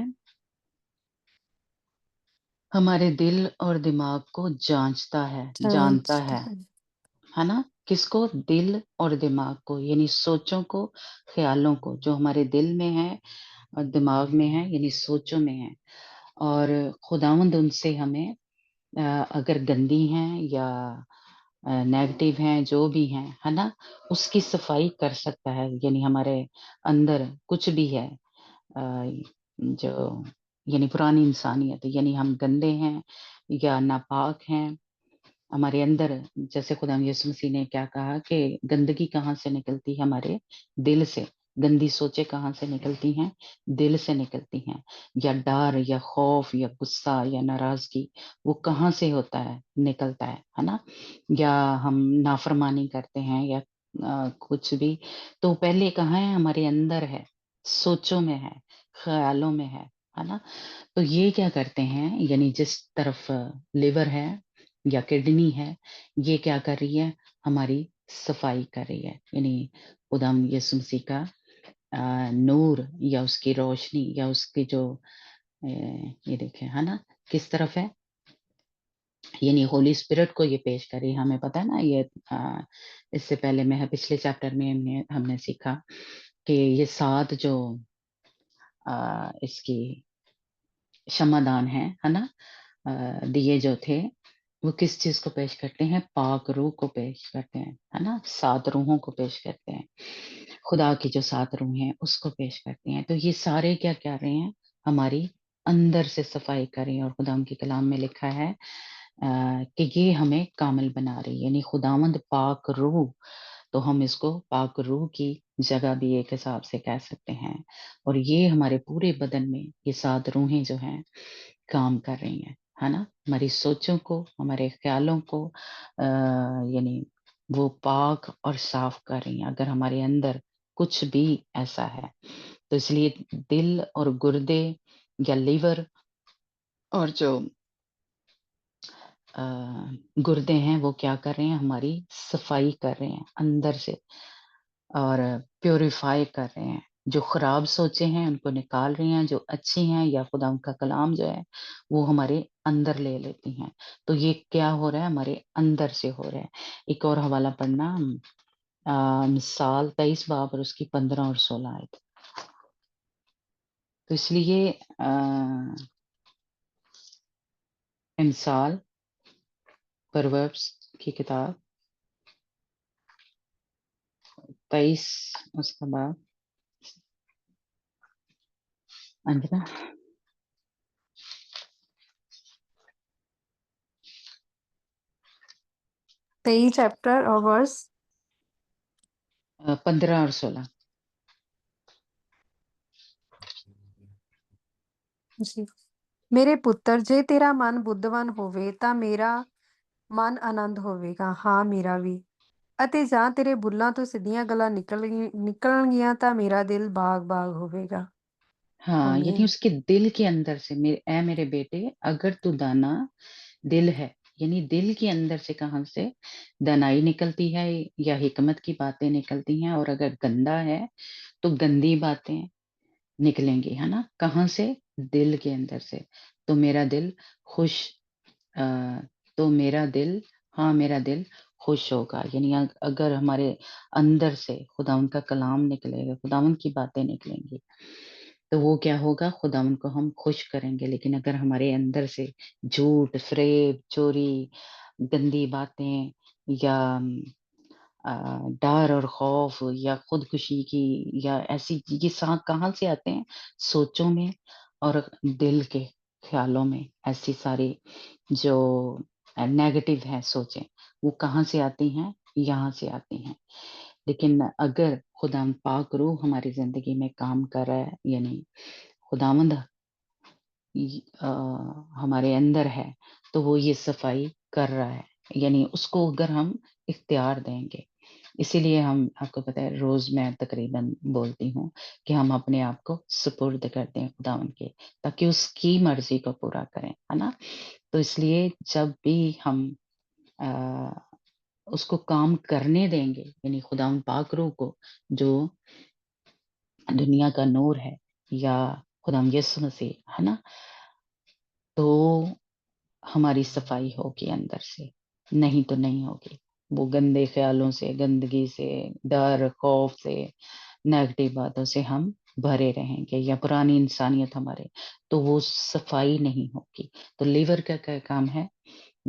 S1: हमारे दिल और दिमाग को जाँचता है, जानता
S2: जांचता
S1: है ना? किसको? दिल और दिमाग को, यानी सोचों को, ख़्यालों को, जो हमारे दिल में है और दिमाग में है, यानी सोचों में है। और खुदावंद उनसे हमें अगर गंदी हैं या नेगेटिव हैं, जो भी हैं, है ना? उसकी सफाई कर सकता है, यानी हमारे अंदर कुछ भी है अ, जो यानी पुरानी इंसानियत, यानी हम गंदे हैं या नापाक हैं, हमारे अंदर जैसे खुदा यीशु मसीह ने क्या कहा कि गंदगी कहाँ से निकलती है? हमारे दिल से। गंदी सोचें कहाँ से निकलती हैं? दिल से निकलती हैं। या डर या खौफ या गुस्सा या नाराज़गी वो कहाँ से होता है? निकलता है ना? या हम नाफ़रमानी करते हैं या कुछ भी, तो पहले कहाँ है? हमारे अंदर है, सोचों में है, ख़्यालों में है ना? तो ये क्या करते हैं, यानी जिस तरफ लिवर है या किडनी है, ये क्या कर रही है? हमारी सफाई कर रही है। यानी खुदाम यीशु मसीह का नूर या उसकी रोशनी या उसकी जो ये देखें है ना किस तरफ है, यानी होली स्पिरिट को ये पेश करी। हमें पता है ना ये इससे पहले में पिछले चैप्टर में हमने सीखा कि ये 7 जो इसकी क्षमादान है ना, दिए जो थे वो किस चीज को पेश करते हैं, पाक रूह को पेश करते हैं, है ना, 7 रूहों को पेश करते हैं, खुदा की जो 7 रूह हैं उसको पेश करते हैं। तो ये सारे क्या क्या रहे हैं, हमारी अंदर से सफाई करें। और खुदाम के कलाम में लिखा है कि ये हमें कामिल बना रही है, यानी खुदावंद पाक रूह। तो हम इसको पाक रूह की जगह भी एक हिसाब से कह सकते हैं। और ये हमारे पूरे बदन में ये 7 रूहें जो हैं काम कर रही हैं, है ना, हमारी सोचों को, हमारे ख्यालों को यानी वो पाक और साफ कर रही हैं अगर हमारे अंदर कुछ भी ऐसा है। तो इसलिए दिल और गुर्दे या लीवर और जो अ, गुर्दे हैं वो क्या कर रहे हैं, हमारी सफाई कर रहे हैं अंदर से और प्यूरिफाई कर रहे हैं। जो खराब सोचे हैं उनको निकाल रही हैं, जो अच्छी हैं या खुदा उनका कलाम जो है वो हमारे अंदर ले लेती हैं। तो ये क्या हो रहा है, हमारे अंदर से हो रहा है। एक और हवाला पढ़ना, मिसाल 23 बाब और उसकी 15 और 16 आयत। तो इसलिए मिसाल प्रोवर्ब्स की किताब 23 उसका बाब अंजना
S2: 23 चैप्टर और वर्स
S1: 15 और 16।
S2: जी। ਮੇਰੇ ਪੁੱਤਰ, ਜੇ ਤੇਰਾ ਮਨ ਬੁੱਧਵਾਨ ਹੋਵੇ ਤਾਂ ਮੇਰਾ ਮਨ ਆਨੰਦ ਹੋਵੇਗਾ, ਹਾਂ ਮੇਰਾ ਵੀ। ਅਤੇ ਜਾਂ ਤੇਰੇ ਬੁੱਲਾਂ ਤੋਂ ਸਿੱਧੀਆਂ ਗੱਲਾਂ ਨਿਕਲਣਗੀਆਂ ਤਾਂ ਮੇਰਾ ਦਿਲ ਬਾਗ-ਬਾਗ ਹੋਵੇਗਾ।
S1: हाँ, यानी
S2: आमीन।
S1: उसके दिल के अंदर से, ऐ मेरे बेटे अगर तू दाना दिल है, यानी दिल के अंदर से कहाँ से दानाई निकलती है या हिकमत की बातें निकलती हैं। और अगर गंदा है तो गंदी बातें निकलेंगी, है ना, कहाँ से, दिल के अंदर से। तो मेरा दिल खुश अ, तो मेरा दिल, हाँ मेरा दिल खुश होगा। यानी अगर हमारे अंदर से खुदावन का कलाम निकलेगा, खुदावन की बातें निकलेंगी, तो वो क्या होगा, खुदावन को हम खुश करेंगे। लेकिन अगर हमारे अंदर से झूठ, फरेब, चोरी, गंदी बातें या अ, डर और खौफ या खुदकुशी की या ऐसी ये कहाँ से आते हैं, सोचों में और दिल के ख्यालों में। ऐसी सारी जो नेगेटिव है सोचें, वो कहाँ से आती हैं, यहाँ से आती हैं। लेकिन अगर खुदाम पाक रूह हमारी जिंदगी में काम कर रहा है, यानी खुदावंद हमारे अंदर है, तो वो ये सफाई कर रहा है, यानी उसको अगर हम इख्तियार देंगे। इसीलिए हम, आपको पता है, रोज मैं तकरीबन बोलती हूँ कि हम अपने आप को सुपुर्द कर दें खुदावन के, ताकि उसकी मर्जी को पूरा करें, है ना। तो इसलिए जब भी हम अ, उसको काम करने देंगे, यानी खुदावन पाक रूह को, जो दुनिया का नूर है, या खुदावन यीशु मसीह, है ना, तो हमारी सफाई होगी अंदर से, नहीं तो नहीं होगी। वो गंदे ख्यालों से, गंदगी से, डर, खौफ से, नेगेटिव बातों से हम भरे रहेंगे, या पुरानी इंसानियत हमारे, तो वो सफाई नहीं होगी। तो लीवर का क्या काम है,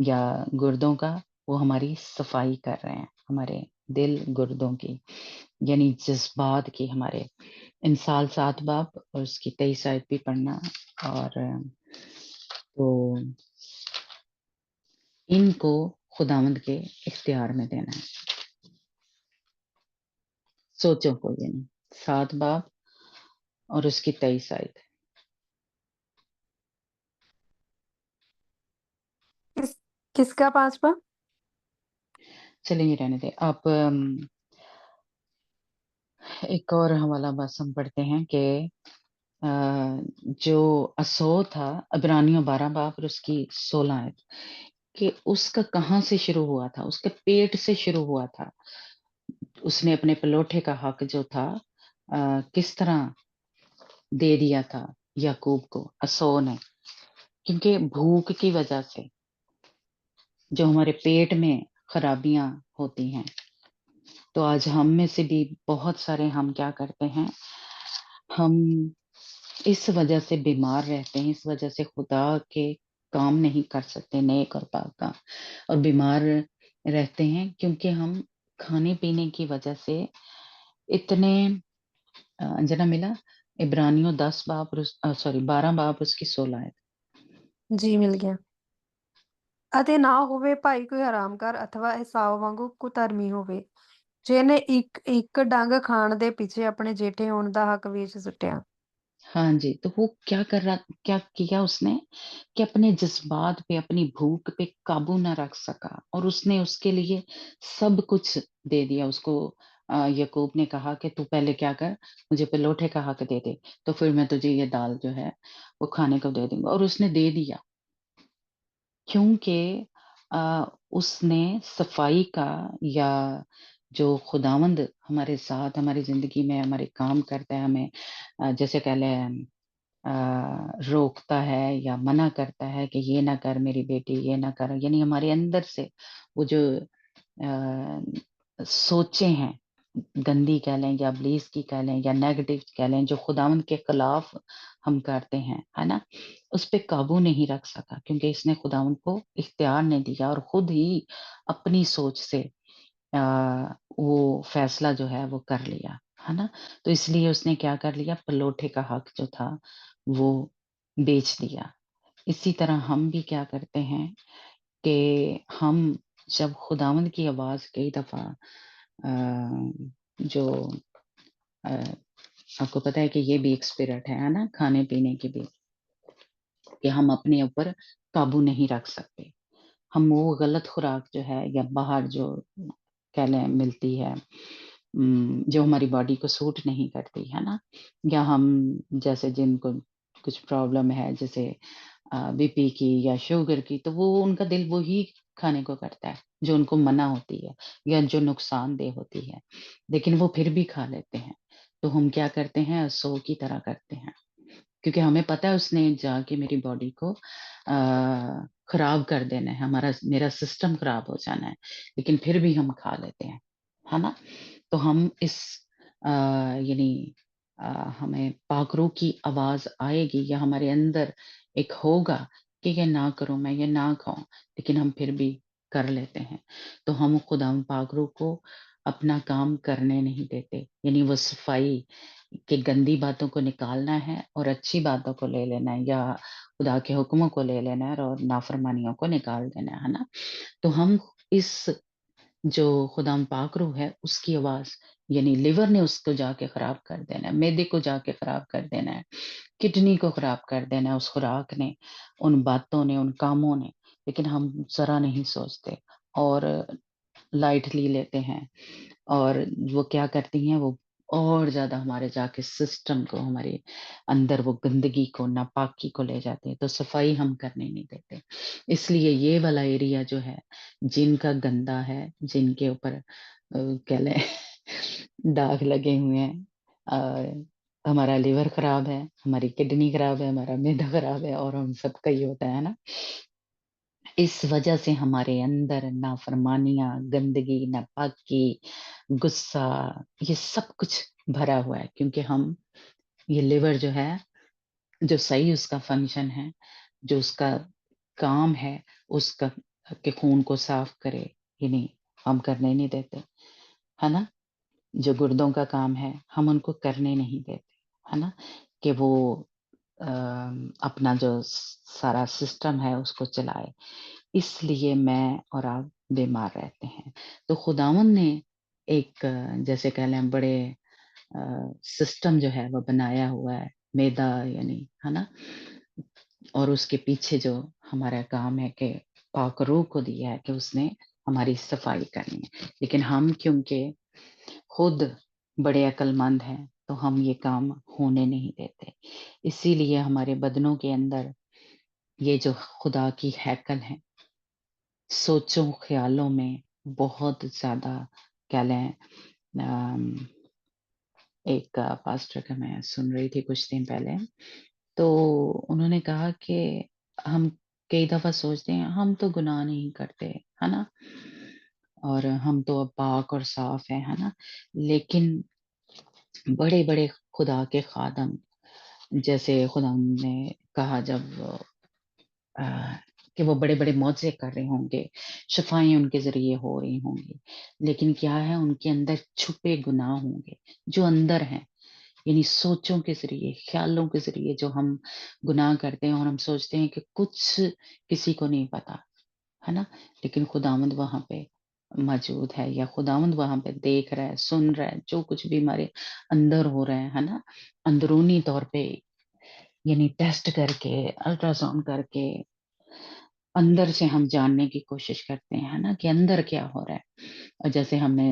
S1: या गुर्दों का, वो हमारी सफाई कर रहे हैं, हमारे दिल गुर्दों की, यानी जज्बात की, हमारे इंसाल 7 बाब और उसकी 23 आयत भी पढ़ना। और तो इनको खुदावंद के इख्तियार में देना है, सोचों को, यानी 7 बाब और उसकी 23 आयत।
S2: किस किसका 5वां?
S1: चलिए रहने दें। आप एक और हवाला बस हम पढ़ते हैं कि अ, जो असो था, इब्रानियों 12 बाब और उसकी 16 आयत, कि उसका कहाँ से शुरू हुआ था, उसके पेट से शुरू हुआ था। उसने अपने पलोठे का हक जो था किस तरह दे दिया था याकूब को, असो ने, क्योंकि भूख की वजह से जो हमारे पेट में खराबियां होती हैं, तो आज हम में से भी बहुत सारे हम क्या करते हैं, हम इस वजह से बीमार रहते हैं, इस वजह से खुदा के काम नहीं कर सकते नेक और पाक काम, और बीमार रहते हैं क्योंकि हम खाने पीने की वजह से इतने अंजना मिला इब्रानियों 10 बाब सॉरी 12 बाब उसकी 16 है।
S2: ਜੀ ਮਿਲ ਗਿਆ। ਅਤੇ ਨਾ ਹੋਵੇ ਭਾਈ ਕੋਈ ਹਰਾਮਕਾਰ ਅਥਵਾ ਏਸਾਓ ਵਾਂਗੂ ਕੁਧਰਮੀ ਹੋਵੇ, ਜਿਹਨੇ ਇੱਕ ਇੱਕ ਡੰਗ ਖਾਣ ਦੇ ਪਿੱਛੇ ਆਪਣੇ ਜੇਠੇ ਹੋਣ ਦਾ ਹੱਕ ਵੇਚ ਸੁੱਟਿਆ।
S1: हाँ जी, तो वो क्या कर रहा, क्या किया उसने कि अपने जज्बात पे, अपनी भूख पे काबू ना रख सका, और उसने उसके लिए सब कुछ दे दिया उसको। याकूब ने कहा कि तू पहले क्या कर, मुझे पलोठे का हक दे दे, तो फिर मैं तुझे ये दाल जो है वो खाने को दे दूंगा, और उसने दे दिया क्योंकि उसने सफाई का, या जो खुदावंद हमारे साथ हमारी जिंदगी में हमारे काम करता है, हमें जैसे कह लें रोकता है या मना करता है कि ये ना कर मेरी बेटी, ये ना कर, यानी हमारे अंदर से वो जो सोचे हैं, गंदी कह लें या इब्लीस की कह लें या नेगेटिव कह लें, जो खुदावंद के खिलाफ हम करते हैं, है ना, उस पे काबू नहीं रख सका क्योंकि इसने खुदावंद को इख्तियार नहीं दिया, और खुद ही अपनी सोच से वो फैसला जो है वो कर लिया, है ना। तो इसलिए उसने क्या कर लिया, पलोठे का हक जो था वो बेच दिया। इसी तरह हम भी क्या करते हैं कि हम जब खुदावंद की आवाज कई दफा जो अ, आपको पता है कि ये भी एक स्पिरिट है ना, खाने पीने की भी, कि हम अपने ऊपर काबू नहीं रख सकते। हम वो गलत खुराक जो है या बाहर जो कह लें मिलती है, जो हमारी बॉडी को सूट नहीं करती है ना, या हम जैसे जिनको कुछ प्रॉब्लम है, जैसे बीपी की या शुगर की, तो वो उनका दिल वही खाने को करता है जो उनको मना होती है या जो नुकसानदेह होती है, लेकिन वो फिर भी खा लेते हैं। तो हम क्या करते हैं, सो की तरह करते हैं, क्योंकि हमें पता है उसने जाके मेरी बॉडी को खराब कर देना है, हमारा मेरा सिस्टम खराब हो जाना है, लेकिन फिर भी हम खा लेते हैं, है ना। तो हम इस यानी हमें पाखरू की आवाज आएगी या हमारे अंदर एक होगा कि ये ना करो, मैं ये ना खाऊं, लेकिन हम फिर भी कर लेते हैं। तो हम खुदा पाखरू को अपना काम करने नहीं देते, यानी वो सफाई कि गंदी बातों को निकालना है और अच्छी बातों को ले लेना है, या खुदा के हुक्मों को ले लेना है और नाफरमानियों को निकाल देना है ना। तो हम इस जो खुदाम पाक रूह है उसकी आवाज, यानी लिवर ने उसको जाके खराब कर देना है, मैदे को जाके खराब कर देना है, किडनी को खराब कर देना है उस खुराक ने, उन बातों ने, उन कामों ने, लेकिन हम जरा नहीं सोचते और लाइटली लेते हैं, और वो क्या करती हैं, वो और ज़्यादा हमारे जाके सिस्टम को, हमारे अंदर वो गंदगी को, नापाकी को ले जाते हैं, तो सफाई हम करने नहीं देते। इसलिए ये वाला एरिया जो है, जिनका गंदा है, जिनके ऊपर कह लें दाग लगे हुए हैं, हमारा लिवर खराब है, हमारी किडनी खराब है, हमारा मैदा खराब है, और हम सबका ही होता है ना। इस वजह से हमारे अंदर नाफरमानियाँ, गंदगी, नापाकी, गुस्सा, ये सब कुछ भरा हुआ है, क्योंकि हम ये लिवर जो है, जो सही उसका फंक्शन है, जो उसका काम है, उसका के खून को साफ करे, ये नहीं हम करने नहीं देते, है ना? जो गुर्दों का काम है, हम उनको करने नहीं देते, है ना? कि वो अपना जो सारा सिस्टम है उसको चलाए। इसलिए मैं और आप बीमार रहते हैं। तो खुदावंद ने एक जैसे कह लें बड़े सिस्टम जो है वो बनाया हुआ है, मैदा यानी, है ना? और उसके पीछे जो हमारा काम है कि पाक रूह को दिया है कि उसने हमारी सफाई करनी है। लेकिन हम क्योंकि खुद बड़े अक्लमंद हैं, तो हम ये काम होने नहीं देते। इसीलिए हमारे बदनों के अंदर ये जो खुदा की हैकल है, सोचों ख्यालों में बहुत ज़्यादा कह लें अम, एक पास्टर का मैं सुन रही थी कुछ दिन पहले, तो उन्होंने कहा कि हम कई दफ़ा सोचते हैं हम तो गुनाह नहीं करते, है ना? और हम तो अब पाक और साफ हैं, है ना? लेकिन बड़े-बड़े खुदा के खादम, जैसे खुदा ने कहा जब अ, कि वो बड़े-बड़े मौज़े कर रहे होंगे, शफ़ाएँ उनके ज़रिए हो रही होंगी, लेकिन क्या है उनके अंदर छुपे गुनाह होंगे, जो अंदर हैं। यानी सोचों के ज़रिए, ख़्यालों के ज़रिए जो हम गुनाह करते हैं और हम सोचते हैं कि कुछ किसी को नहीं पता, है ना? लेकिन खुदावंद वहाँ पे मौजूद है, या खुदावंद वहाँ पे देख रहा है, सुन रहा है, जो कुछ भी हमारे अंदर हो रहा है ना? अंदरूनी तौर पे यानी टेस्ट करके, अल्ट्रासाउंड करके, अंदर से हम जानने की कोशिश करते हैं, है ना? कि अंदर क्या हो रहा है। और जैसे हमने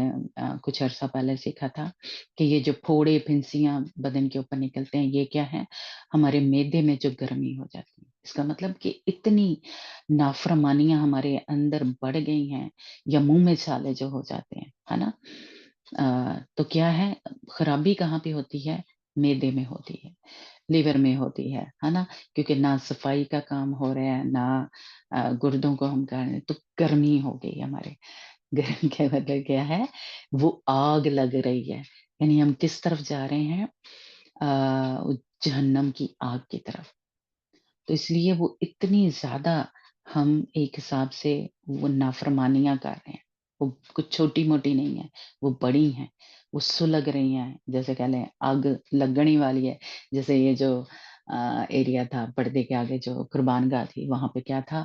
S1: कुछ अरसा पहले सीखा था कि ये जो फोड़े, फिंसियाँ बदन के ऊपर निकलते हैं, ये क्या है? हमारे मैदे में जो गर्मी हो जाती है। इसका मतलब कि इतनी नाफ़रमानियाँ हमारे अंदर बढ़ गई हैं, या मुँह में छाले जो हो जाते हैं, है ना? तो क्या है, खराबी कहाँ पे होती है? मैदे में होती है, लिवर में होती है ना? क्योंकि ना सफाई का काम हो रहा है, ना गुर्दों को हम कर रहे हैं, तो गर्मी हो गई हमारे। गर्म का मतलब क्या है? वो आग लग रही है, यानी हम किस तरफ जा रहे हैं? जहन्नम की आग की तरफ। तो इसलिए वो इतनी ज़्यादा हम एक हिसाब से वो नाफ़रमानियाँ कर रहे हैं। वो कुछ छोटी-मोटी नहीं है, वो बड़ी हैं, वो सुलग रही हैं, जैसे कह लें आग लगने वाली है। जैसे ये जो एरिया था पर्दे के आगे जो कुर्बान गाह थी, वहाँ पे क्या था,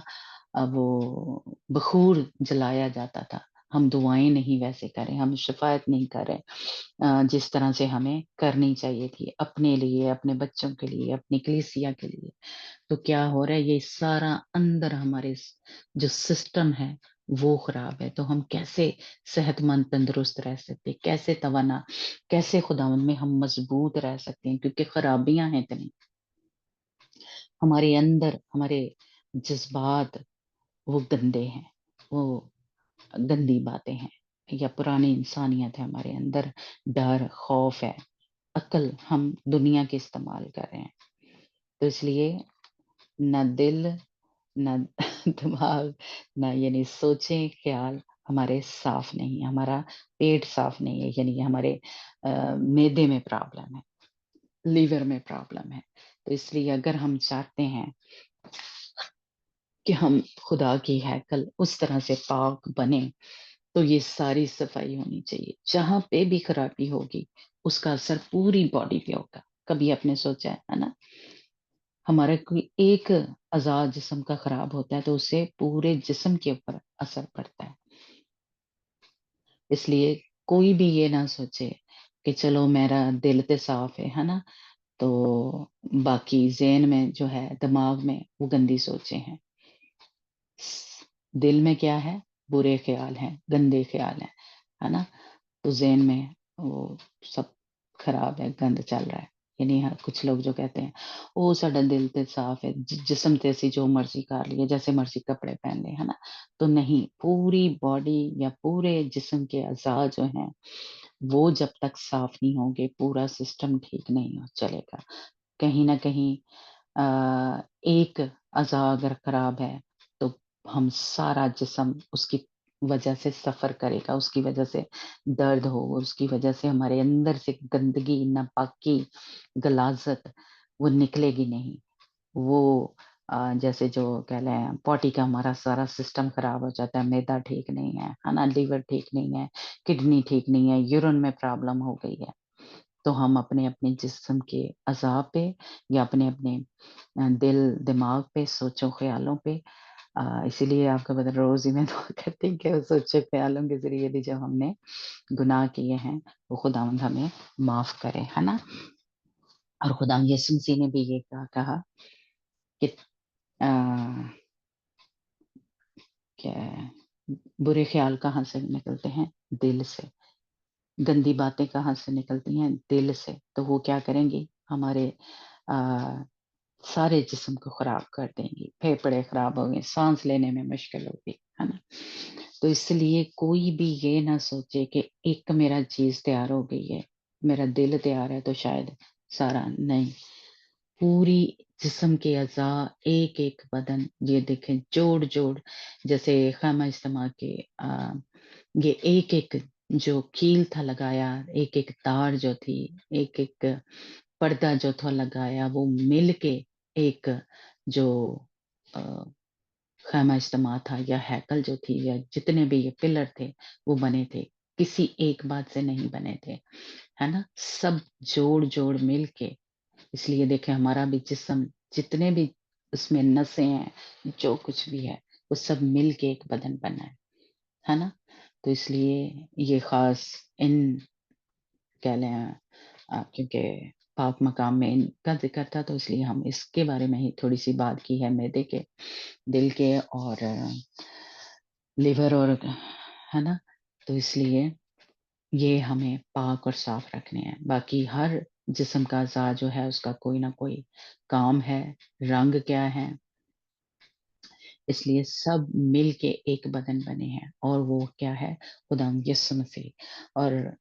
S1: वो बख़ूर जलाया जाता था। हम दुआएँ नहीं वैसे कर रहे, हम शफ़ाअत नहीं कर रहे जिस तरह से हमें करनी चाहिए थी, अपने लिए, अपने बच्चों के लिए, अपनी कलीसिया के लिए। तो क्या हो रहा है, ये सारा अंदर हमारे जो सिस्टम है वो खराब है। तो हम कैसे सेहतमंद तंदुरुस्त रह सकते हैं, कैसे तवाना, कैसे खुदावन में हम मजबूत रह सकते हैं, क्योंकि खराबियां हैं इतनी हमारे अंदर, हमारे जज्बात वो गंदे हैं, वो गंदी बातें हैं, या पुरानी इंसानियत है हमारे अंदर, डर खौफ है, अकल हम दुनिया की इस्तेमाल कर रहे हैं। तो इसलिए ना दिल, ना दिमाग, ना यानी सोचें ख़्याल हमारे साफ़ नहीं है, हमारा पेट साफ़ नहीं है, यानी हमारे मैदे में प्रॉब्लम है, लीवर में प्रॉब्लम है। तो इसलिए अगर हम चाहते हैं कि हम खुदा की हैकल उस तरह से पाक बने, तो ये सारी सफाई होनी चाहिए। जहाँ पे भी खराबी होगी, उसका असर पूरी बॉडी पे होगा। कभी आपने सोचा है ना? हमारा कोई एक अज़ा जिस्म का खराब होता है, तो उससे पूरे जिस्म के ऊपर असर पड़ता है। इसलिए कोई भी ये ना सोचे कि चलो मेरा दिल तो साफ है ना? तो बाकी ज़हन में जो है, दिमाग में वो गंदी सोचें हैं। दिल में क्या है? बुरे ख़्याल हैं, गंदे ख़्याल हैं, है ना? तो ज़हन में वो सब खराब है, गंद चल रहा है। यानी कुछ लोग जो कहते हैं, "ओह! साडा दिल ते साफ है, जिस्म ते असीं जो मर्ज़ी कर लईए, जैसे मर्ज़ी कपड़े पहन लें।" है ना? तो नहीं, पूरी बॉडी या पूरे जिस्म के अज़ा जो हैं, वो जब तक साफ नहीं होंगे, पूरा सिस्टम ठीक नहीं हो चलेगा। कहीं न कहीं एक अज़ा अगर खराब है, तो हम सारा जिस्म उसकी वजह से सफ़र करेगा, उसकी वजह से दर्द हो, उसकी वजह से हमारे अंदर से गंदगी, नापाकी, गलाज़त वो निकलेगी नहीं। वो जैसे जो कह लें पॉटी का हमारा सारा सिस्टम खराब हो जाता है, मैदा ठीक नहीं है ना? लीवर ठीक नहीं है, किडनी ठीक नहीं है, यूरिन में प्रॉब्लम हो गई है। तो हम अपने-अपने जिस्म के अज़ा पे या अपने-अपने दिल, दिमाग पे, सोचों-ख़्यालों पे इसीलिए आपको पता है रोज़ ही मैं दुआ करती हूँ कि सोचो-ख़्यालों के ज़रिए भी जो हमने गुनाह किए हैं, वो खुदावंद हमें माफ़ करे, है ना? और खुदावंद यीशु मसीह ने भी ये कहा कि अ, क्या है, बुरे ख़्याल कहाँ से निकलते हैं? दिल से। गंदी बातें कहाँ से निकलती हैं? दिल से। तो वो क्या करेंगी? हमारे अ, सारे जिस्म को खराब कर देंगी, फेफड़े खराब होंगे, साँस लेने में मुश्किल होगी। है ना? तो इसलिए कोई भी ये ना सोचे कि एक मेरा चीज़ तैयार हो गई है, मेरा दिल तैयार है तो शायद सारा नहीं। पूरी जिस्म के अज़ा, एक-एक बदन ये देखें जोड़-जोड़ जैसे ख़ैमा इज्तिमा के ये एक-एक जो कील था लगाया, एक-एक तार जो थी, एक-एक पर्दा जो था लगाया, वो मिल के एक जो अ, ख़ैमा इज्तिमा था या हैकल जो थी या जितने भी ये पिलर थे, वो बने थे। किसी एक बात से नहीं बने थे, है ना? सब जोड़-जोड़ मिल के इसलिए देखें हमारा भी जिस्म जितने भी उसमें नसें हैं, जो कुछ भी है, वो सब मिल के एक बदन बना है ना? तो इसलिए ये ख़ास इन कह लें क्योंकि पाक मकाम में इनका ज़िक्र था तो इसलिए हम इसके बारे में ही थोड़ी-सी बात की है मैदे के, दिल के और लिवर और है ना? तो इसलिए ये हमें पाक और साफ रखने हैं। बाकी हर जिस्म का अज़ा जो है उसका कोई ना कोई काम है, रंग क्या है, इसलिए सब मिल के एक बदन बने हैं और वो क्या है खुदावंद यीशु मसीह और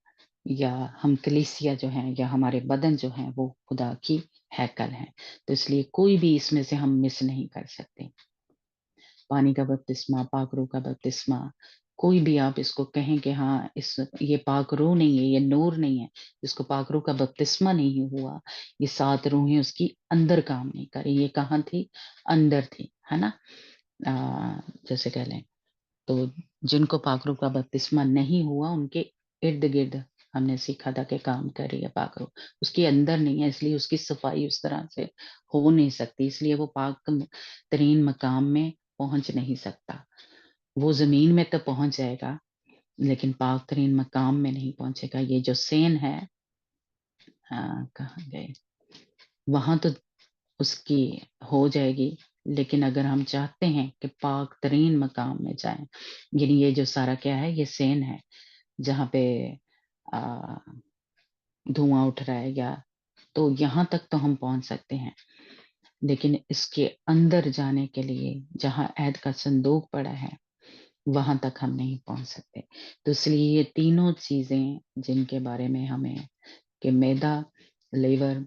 S1: या हम कलीसिया जो हैं या हमारे बदन जो हैं वो खुदा की हैकल हैं। तो इसलिए कोई भी इसमें से हम मिस नहीं कर सकते। पानी का बपतिस्मा, पाक रूह का बपतिस्मा, कोई भी आप इसको कहें कि हाँ, ये पाक रूह नहीं है, ये नूर नहीं है, जिसको पाक रूह का बपतिस्मा नहीं हुआ, ये 7 रूहें उसकी अंदर काम नहीं कर रही, ये कहाँ थी? अंदर थी, है ना? जैसे कह लें तो जिनको पाक रूह का बपतिस्मा नहीं हुआ, उनके इर्द-गिर्द हमने सीखा था कि काम कर रही है पाक रूह, उसके अंदर नहीं है इसलिए उसकी सफाई उस तरह से हो नहीं सकती, इसलिए वो पाक तरीन मकाम में पहुँच नहीं सकता। वो ज़मीन में तो पहुँच जाएगा, लेकिन पाक तरीन मकाम में नहीं पहुँचेगा। ये जो सेन है कहाँ गए? वहाँ तो उसकी हो जाएगी, लेकिन अगर हम चाहते हैं कि पाक तरीन मकाम में जाएँ, यानी ये जो सारा क्या है, ये सेन है, जहाँ पे अ, धुआँ उठ रहा है या तो यहाँ तक तो हम पहुँच सकते हैं। लेकिन इसके अंदर जाने के लिए जहाँ ऐद का संदूक पड़ा है, वहाँ तक हम नहीं पहुँच सकते। तो इसलिए ये तीनों चीज़ें जिनके बारे में हमें कि मैदा, लीवर,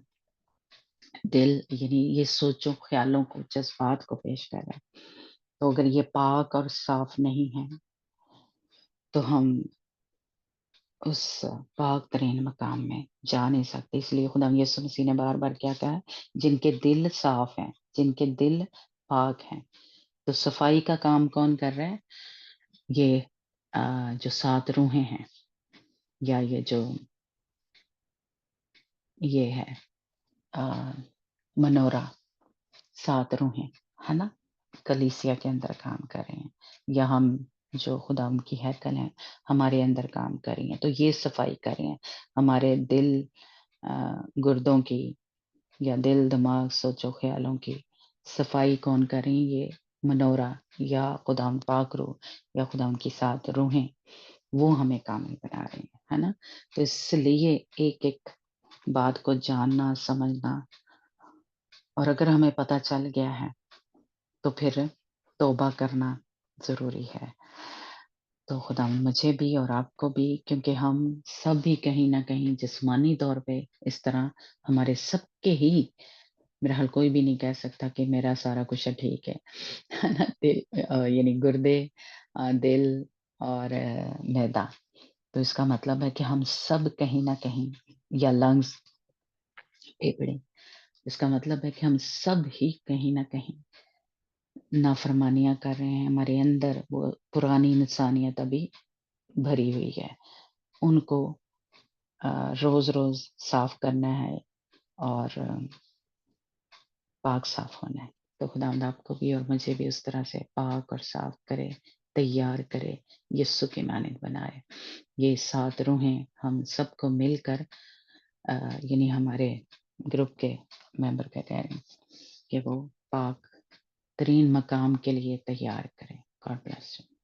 S1: दिल यानी ये सोचों, ख़्यालों को, जज़्बात को पेश कर रहा है। तो अगर ये पाक और साफ़ नहीं है, तो हम उस पाक तरीन मकाम में जा नहीं सकते। इसलिए खुदा यीशु मसीह ने बार-बार क्या कहा है, जिनके दिल साफ़ हैं, जिनके दिल पाक हैं। तो सफाई का काम कौन कर रहा है? ये जो 7 रूहें हैं या ये जो ये है अ, मनोरा 7 रूहें, है ना? कलीसिया के अंदर काम कर रहे हैं या हम जो खुदा की हैकल हैं, हमारे अंदर काम कर रही हैं। तो ये सफाई कर रहे हैं। हमारे दिल गुर्दों की या दिल, दिमाग, सोचो ख़्यालों की सफाई कौन कर रही है? ये मनोरा या खुदावंद पाक रूह या खुदावंद की 7 रूहें, वो हमें कामिल बना रही हैं, है ना? तो इसलिए एक-एक बात को जानना, समझना और अगर हमें पता चल गया है, तो फिर तौबा करना ज़रूरी है। तो खुदावंद मुझे भी और आपको भी क्योंकि हम सब भी कहीं न कहीं जिस्मानी तौर पे इस तरह हमारे सबके ही बहरहाल कोई भी नहीं कह सकता कि मेरा सारा कुछ ठीक है। है ना? यानी गुर्दे दिल और मैदा। तो इसका मतलब है कि हम सब कहीं न कहीं या लंग्स, फेफड़े, इसका मतलब है कि हम सब ही कहीं न कहीं नाफ़रमानियाँ कर रहे हैं। हमारे अंदर वो पुरानी इंसानियत अभी भरी हुई है। उनको रोज़-रोज़ साफ़ करना है और पाक साफ़ होना है। तो खुदावंद आपको भी और मुझे भी उस तरह से पाक और साफ़ करे, तैयार करे, यीशु की मानद बनाए। ये 7 रूहें हम सबको मिलकर यानी हमारे ग्रुप के मेंबर कह रहे हैं कि वो पाक तरीन मकाम के लिए तैयार करें। God bless you.